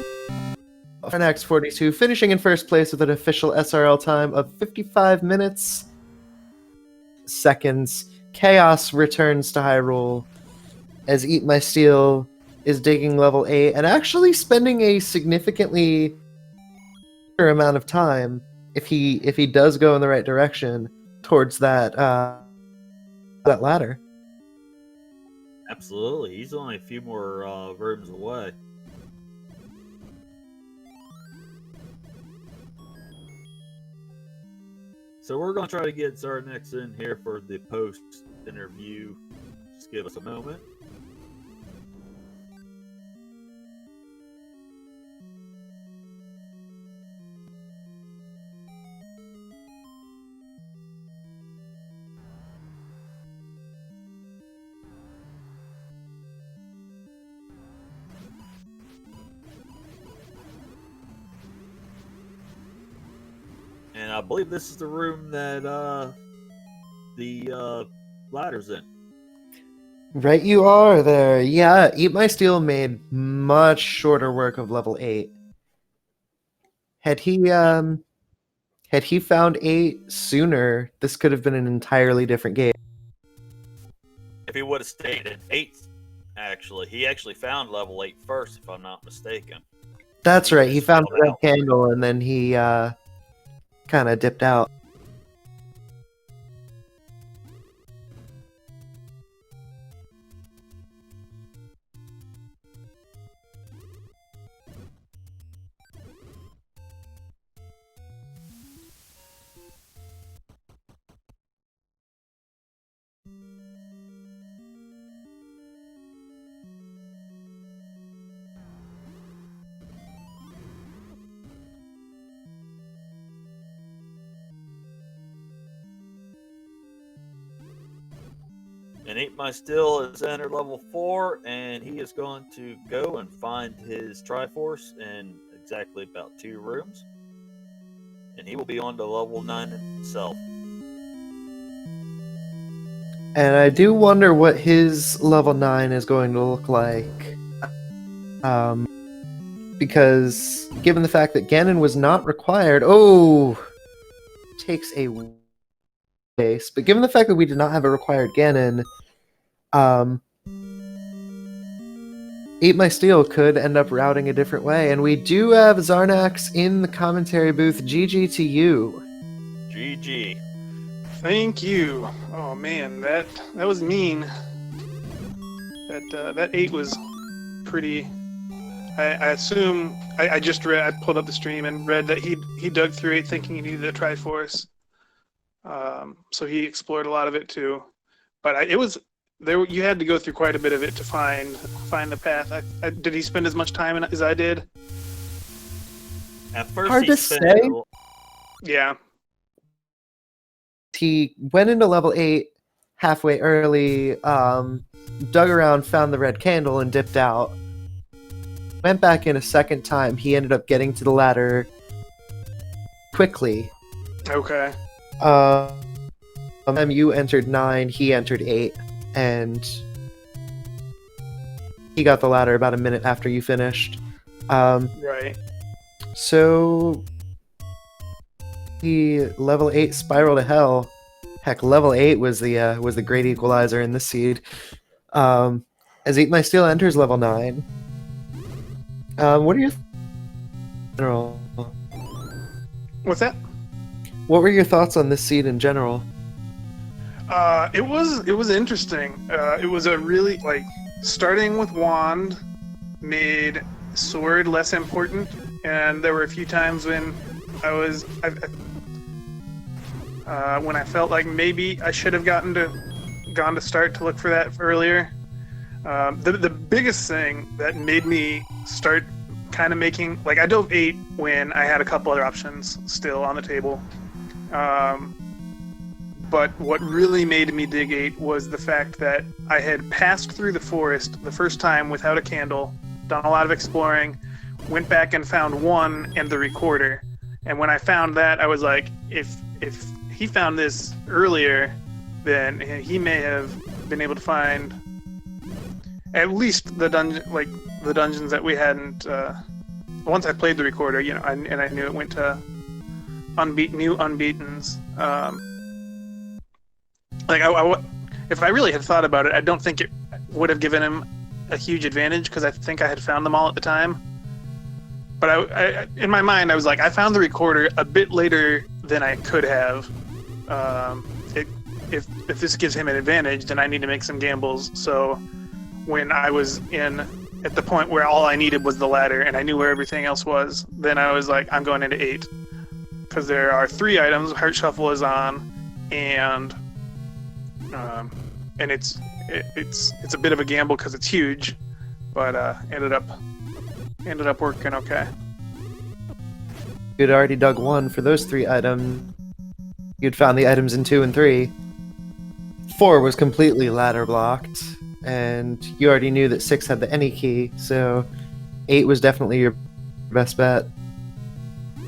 A: Xarnax42 finishing in first place with an official SRL time of 55 minutes. Seconds. Chaos returns to Hyrule as eatmysteel is digging level 8 and actually spending a significantly amount of time if he does go in the right direction towards that ladder.
B: Absolutely. He's only a few more rooms away. So we're going to try to get Xarnax in here for the post-interview. Just give us a moment. And I believe this is the room that the ladder's in.
A: Right you are there. Yeah, eatmysteel made much shorter work of level 8. Had he found 8 sooner, this could have been an entirely different game.
B: If he would have stayed at 8, he actually found level 8 first, if I'm not mistaken.
A: That's right, he found a red candle and then he kind of dipped out.
B: And eatmysteel is entered level 4, and he is going to go and find his Triforce in exactly about 2 rooms. And he will be on to level 9 himself.
A: And I do wonder what his level 9 is going to look like. Because given the fact that Ganon was not required... Oh! Takes a base. But given the fact that we did not have a required Ganon, eatmysteel could end up routing a different way. And we do have Xarnax in the commentary booth. GG to you.
B: GG.
C: Thank you. Oh man, that was mean. That 8 was pretty. I assume I just read. I pulled up the stream and read that he dug through 8 thinking he needed a Triforce. So he explored a lot of it too. But it was there. You had to go through quite a bit of it to find the path. Did he spend as much time as I did?
B: At first,
A: Hard
B: he
A: to
B: spent
A: say.
B: it.
C: Yeah.
A: He went into level 8 halfway early, dug around, found the red candle, and dipped out. Went back in a second time. He ended up getting to the ladder quickly.
C: Okay.
A: You entered 9, he entered 8, and he got the ladder about a minute after you finished.
C: Right.
A: So the level 8 spiral to hell. Heck, level 8 was the great equalizer in the seed. As eatmysteel enters level 9. What are your general?
C: What's that?
A: What were your thoughts on this seed in general?
C: It was interesting. It was a really starting with wand made sword less important, and there were a few times when when I felt like maybe I should have gone to start to look for that earlier. The biggest thing that made me start kind of making I dove 8 when I had a couple other options still on the table. But what really made me dig 8 was the fact that I had passed through the forest the first time without a candle, done a lot of exploring, went back and found 1 and the recorder. And when I found that, I was like, if he found this earlier, then he may have been able to find at least the dungeons that we hadn't. Once I played the recorder, and I knew it went to new unbeatens. If I really had thought about it, I don't think it would have given him a huge advantage because I think I had found them all at the time. But I in my mind, I was like, I found the recorder a bit later than I could have. If this gives him an advantage, then I need to make some gambles. So when I was at the point where all I needed was the ladder and I knew where everything else was, then I was like, I'm going into 8 because there are 3 items. Heart Shuffle is on, and it's a bit of a gamble because it's huge, but ended up working okay.
A: You'd already dug 1 for those 3 items. You'd found the items in 2 and 3. 4 was completely ladder blocked, and you already knew that 6 had the any key, so 8 was definitely your best bet.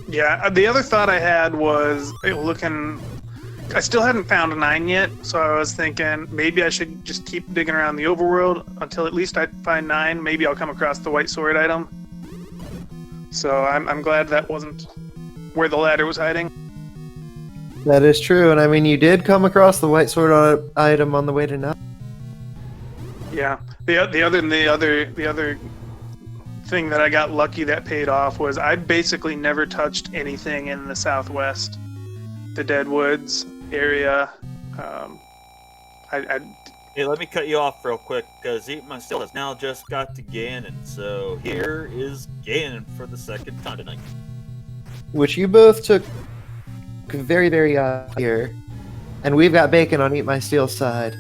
C: Yeah, the other thought I had was I still hadn't found a 9 yet, so I was thinking maybe I should just keep digging around the overworld until at least I find 9. Maybe I'll come across the white sword item. So I'm glad that wasn't where the ladder was hiding.
A: That is true, and I mean, you did come across the white sword item on the way to 9.
C: Yeah, the other thing that I got lucky that paid off was I basically never touched anything in the southwest, the Deadwoods area.
B: Hey, let me cut you off real quick because eatmysteel has now just got to Ganon. So here is Ganon for the second time tonight.
A: Which you both took very, very here. And we've got bacon on eatmysteel's side.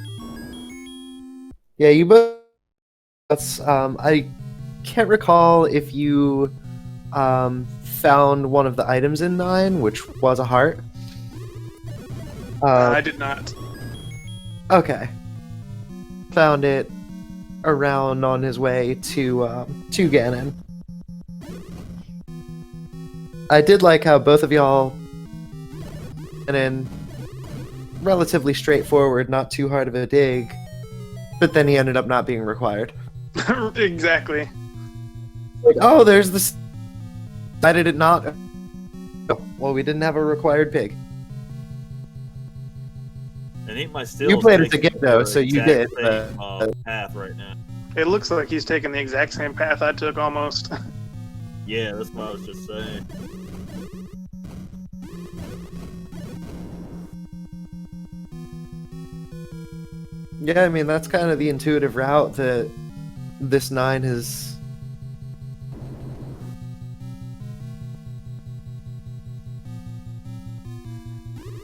A: Yeah, you both... I can't recall if you found one of the items in 9, which was a heart.
C: I did not.
A: Okay. Found it around on his way to Ganon. I did like how both of y'all went in relatively straightforward, not too hard of a dig, but then he ended up not being required.
C: Exactly.
A: Like, oh, there's this. Why did it not? Oh, well, we didn't have a required pig.
B: And eatmysteel.
A: You played it again though, so you did.
B: Path right now.
C: It looks like he's taking the exact same path I took almost.
B: Yeah, that's what I was just saying.
A: Yeah, I mean, that's kind of the intuitive route that this 9 has...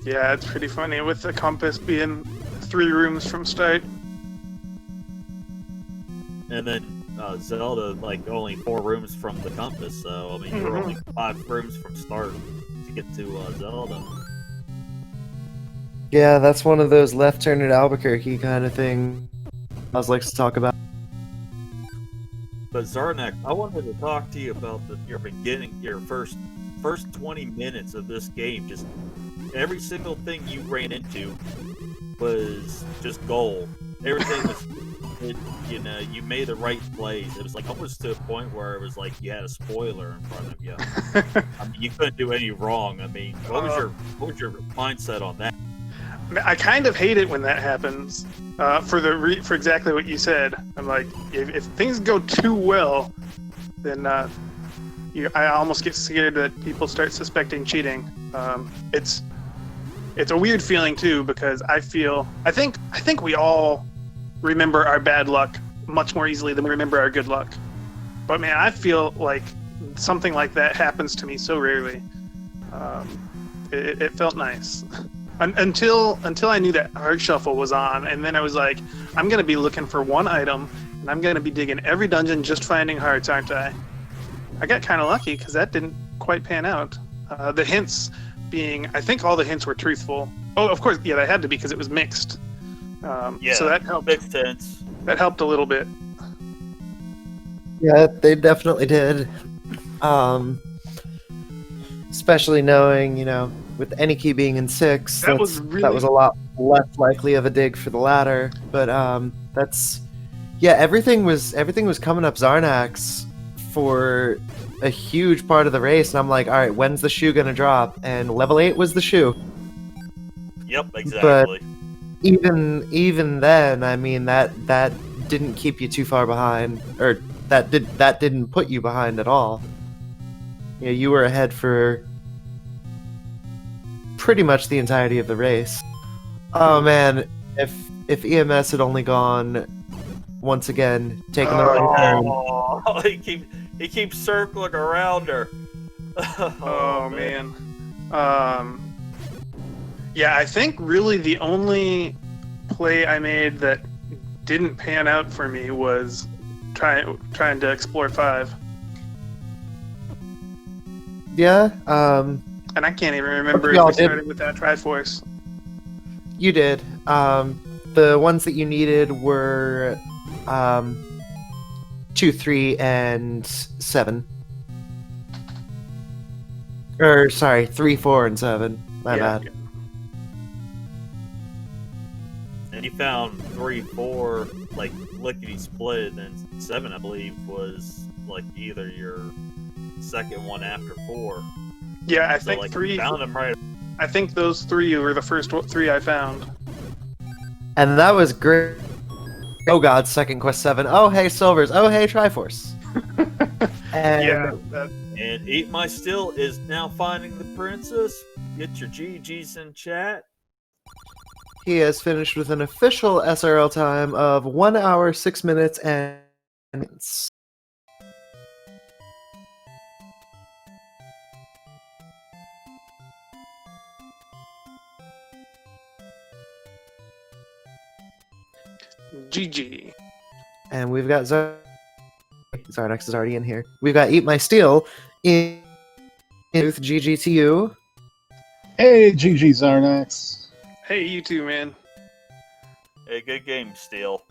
C: Yeah, it's pretty funny with the compass being 3 rooms from start.
B: And then Zelda like only 4 rooms from the compass. So I mean, you're only 5 rooms from start to get to Zelda.
A: Yeah, that's one of those left turn at Albuquerque kind of thing Oz likes to talk about.
B: But Xarnax, I wanted to talk to you about your beginning, your first 20 minutes of this game. Just every single thing you ran into was just gold. Everything was, you made the right plays. It was like almost to a point where it was like you had a spoiler in front of you. I mean, you couldn't do any wrong. I mean, what was your mindset on that?
C: I kind of hate it when that happens. For exactly what you said. I'm like, if things go too well, then I almost get scared that people start suspecting cheating. It's a weird feeling too, because I think we all remember our bad luck much more easily than we remember our good luck. But man, I feel like something like that happens to me so rarely. It felt nice. Until I knew that Heart Shuffle was on, and then I was like, I'm going to be looking for one item, and I'm going to be digging every dungeon just finding hearts, aren't I? I got kind of lucky, because that didn't quite pan out. The hints being, I think all the hints were truthful. Oh, of course, yeah, they had to be, because it was mixed. So that helped.
B: Mixed hints.
C: That helped a little bit.
A: Yeah, they definitely did. Especially knowing, with any key being in 6, that was a lot less likely of a dig for the ladder. But everything was coming up Xarnax for a huge part of the race, and I'm like, all right, when's the shoe gonna drop? And level 8 was the shoe.
B: Yep, exactly.
A: But even then, I mean, that didn't keep you too far behind, or that didn't put you behind at all. You were ahead for pretty much the entirety of the race. Oh man, if EMS had only gone once again, taking the right turn.
B: He keeps circling around her.
C: Oh man. Yeah, I think really the only play I made that didn't pan out for me was trying to explore 5.
A: Yeah.
C: And I can't even remember if I started with that Triforce.
A: You did. The ones that you needed were 2, 3, and 7. Or sorry, 3, 4, and 7. My bad.
C: Yeah.
B: And you found 3, 4 like lickety split, and 7 I believe was like either your second one after 4.
C: Yeah, I think 3.
B: Found them right.
C: I think those 3 were the first 3 I found.
A: And that was great. Oh god, second quest 7. Oh hey Silvers. Oh hey Triforce.
B: And eatmysteel is now finding the princess. Get your GGs in chat.
A: He has finished with an official SRL time of 1 hour, 6 minutes, and minutes.
C: GG.
A: And we've got Xarnax is already in here. We've got eatmysteel in with GG to you.
D: Hey, GG Xarnax.
C: Hey, you too, man.
B: Hey, good game, Steel.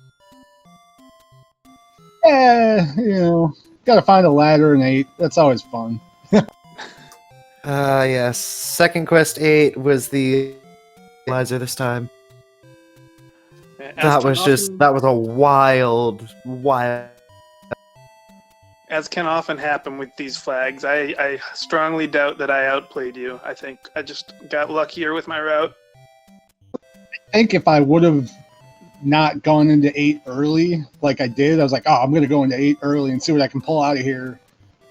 D: Gotta find a ladder in 8. That's always fun.
A: Yes. Second quest 8 was the Randomizer this time. That was a wild.
C: As can often happen with these flags, I strongly doubt that I outplayed you. I think I just got luckier with my route.
D: I think if I would have not gone into 8 early, like I did, I was like, oh, I'm going to go into 8 early and see what I can pull out of here.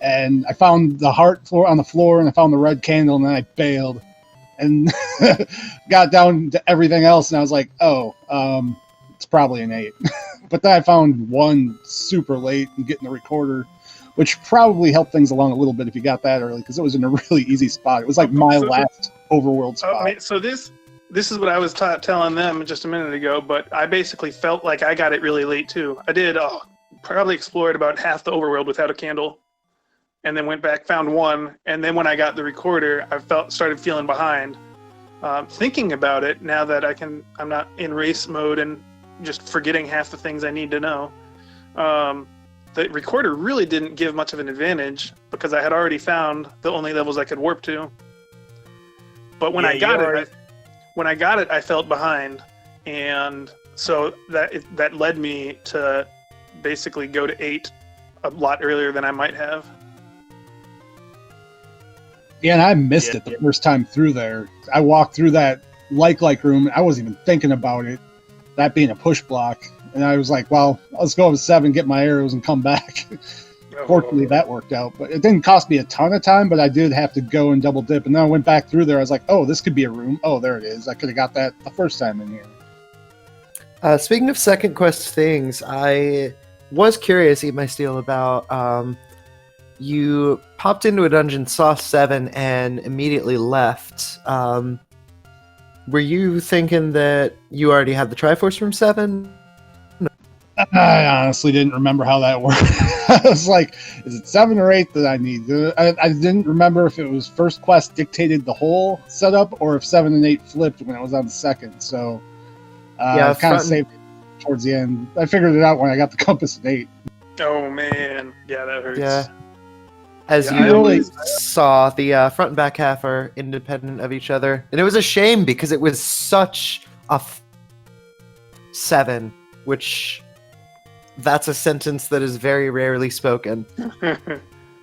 D: And I found the heart on the floor, and I found the red candle, and then I bailed. And got down to everything else, and I was like, oh, it's probably an 8. But then I found 1 super late and getting the recorder, which probably helped things along a little bit if you got that early, because it was in a really easy spot. It was like my last overworld spot.
C: So this is what I was telling them just a minute ago, but I basically felt like I got it really late too. I did probably explored about half the overworld without a candle, and then went back, found one, and then when I got the recorder, I started feeling behind. Thinking about it now that I'm not in race mode and just forgetting half the things I need to know. The recorder really didn't give much of an advantage because I had already found the only levels I could warp to. But when I got it, I felt behind, and so that led me to basically go to 8 a lot earlier than I might have.
D: Yeah, and I missed it the first time through there. I walked through that like room. I wasn't even thinking about it, that being a push block. And I was like, well, let's go with 7, get my arrows, and come back. Fortunately, that worked out. But it didn't cost me a ton of time, but I did have to go and double dip. And then I went back through there. I was like, oh, this could be a room. Oh, there it is. I could have got that the first time in here.
A: Speaking of second quest things, I was curious, eatmysteel, about you popped into a dungeon, saw 7, and immediately left. Were you thinking that you already had the Triforce from 7?
D: I honestly didn't remember how that worked. I was like, is it 7 or 8 that I need? I didn't remember if it was first quest dictated the whole setup or if 7 and 8 flipped when it was on the second. So I kind of saved it towards the end. I figured it out when I got the compass at 8.
C: Oh, man. Yeah, that hurts.
A: Yeah. As
C: Yeah,
A: you saw, the front and back half are independent of each other. And it was a shame because it was such a 7, which that's a sentence that is very rarely spoken.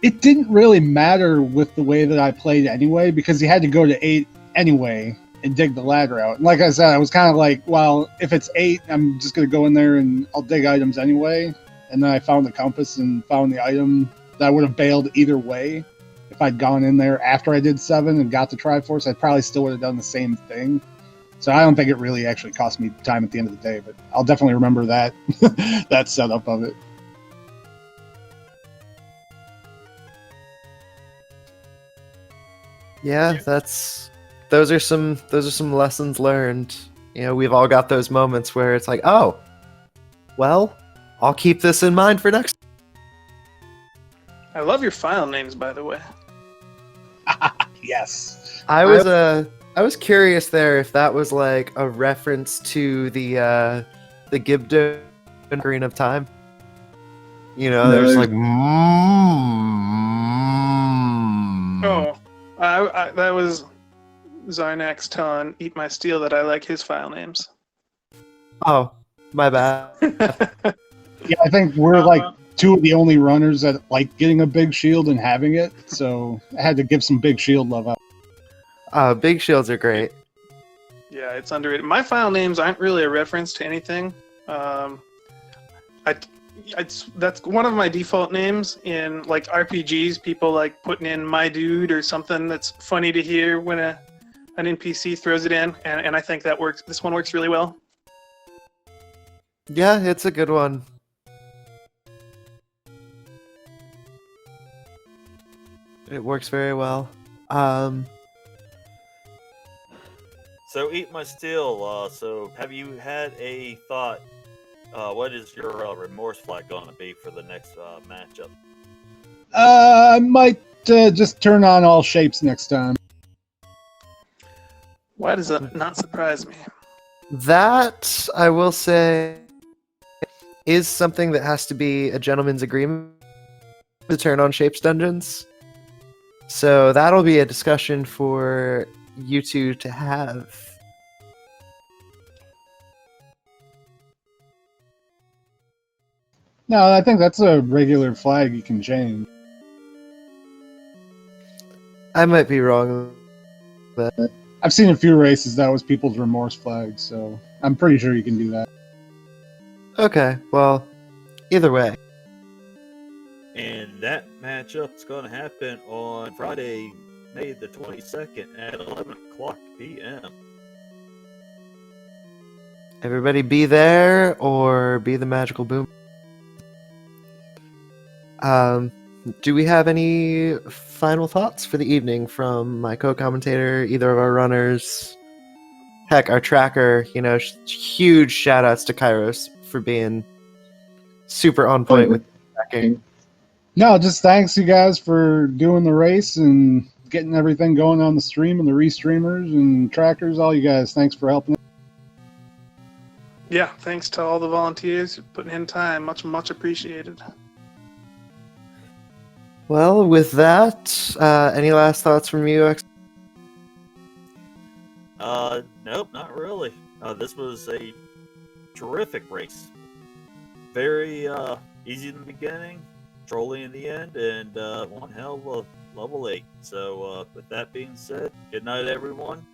D: It didn't really matter with the way that I played anyway, because you had to go to 8 anyway and dig the ladder out. And like I said, I was kind of like, well, if it's 8, I'm just going to go in there and I'll dig items anyway. And then I found the compass and found the item that I would have bailed either way. If I'd gone in there after I did 7 and got the Triforce, I probably still would have done the same thing. So I don't think it really actually cost me time at the end of the day, but I'll definitely remember that that setup of it.
A: Yeah, those are some lessons learned. You know, we've all got those moments where it's like, oh, well, I'll keep this in mind for next.
C: I love your file names, by the way.
D: Yes.
A: I was curious there if that was like a reference to the Gibdo Green of Time. You know, there's like
C: Oh, that was Xarnax42 that I like his file names.
A: Oh, my bad.
D: Yeah, I think we're like 2 of the only runners that like getting a big shield and having it, so I had to give some big shield love out.
A: Big shields are great.
C: Yeah, it's underrated. My file names aren't really a reference to anything. That's one of my default names in like RPGs. People like putting in my dude or something that's funny to hear when an NPC throws it in, and I think that works. This one works really well.
A: Yeah, it's a good one. It works very well.
B: So eatmysteel. So have you had a thought? What is your remorse flag going to be for the next matchup?
D: I might just turn on all shapes next time.
C: Why does that not surprise me?
A: That, I will say, is something that has to be a gentleman's agreement to turn on shapes dungeons. So that'll be a discussion for you two to have.
D: No, I think that's a regular flag you can change.
A: I might be wrong, but
D: I've seen a few races that was people's remorse flags, so I'm pretty sure you can do that.
A: okay, well, either way.
B: And that matchup's going to happen on Friday, May the 22nd at 11 o'clock p.m.
A: Everybody be there or be the magical boom. Do we have any final thoughts for the evening from my co-commentator, either of our runners? Heck, our tracker, you know, huge shout outs to Kairos for being super on point with tracking.
D: No, just thanks you guys for doing the race and getting everything going on the stream and the restreamers and trackers. All you guys, thanks for helping.
C: Yeah, thanks to all the volunteers putting in time. Much appreciated.
A: Well, with that, any last thoughts from you, X?
B: Nope, not really. This was a terrific race. Very easy in the beginning, trolling in the end, and one hell of a level 8. So with that being said, good night, everyone,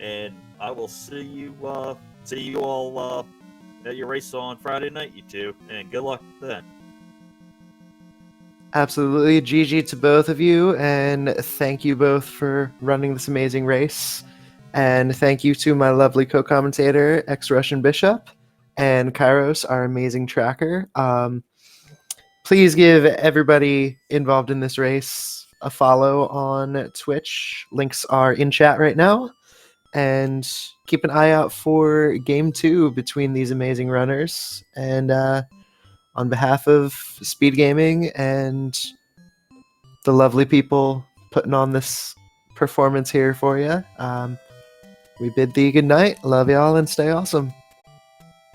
B: and I will see you all at your race on Friday night, you two, and good luck then.
A: Absolutely. GG to both of you, and thank you both for running this amazing race. And thank you to my lovely co-commentator, ex-Russian Bishop, and Kairos, our amazing tracker. Please give everybody involved in this race a follow on Twitch. Links are in chat right now. And keep an eye out for Game 2 between these amazing runners. And on behalf of SpeedGaming and the lovely people putting on this performance here for you, we bid thee good night. Love y'all and stay awesome.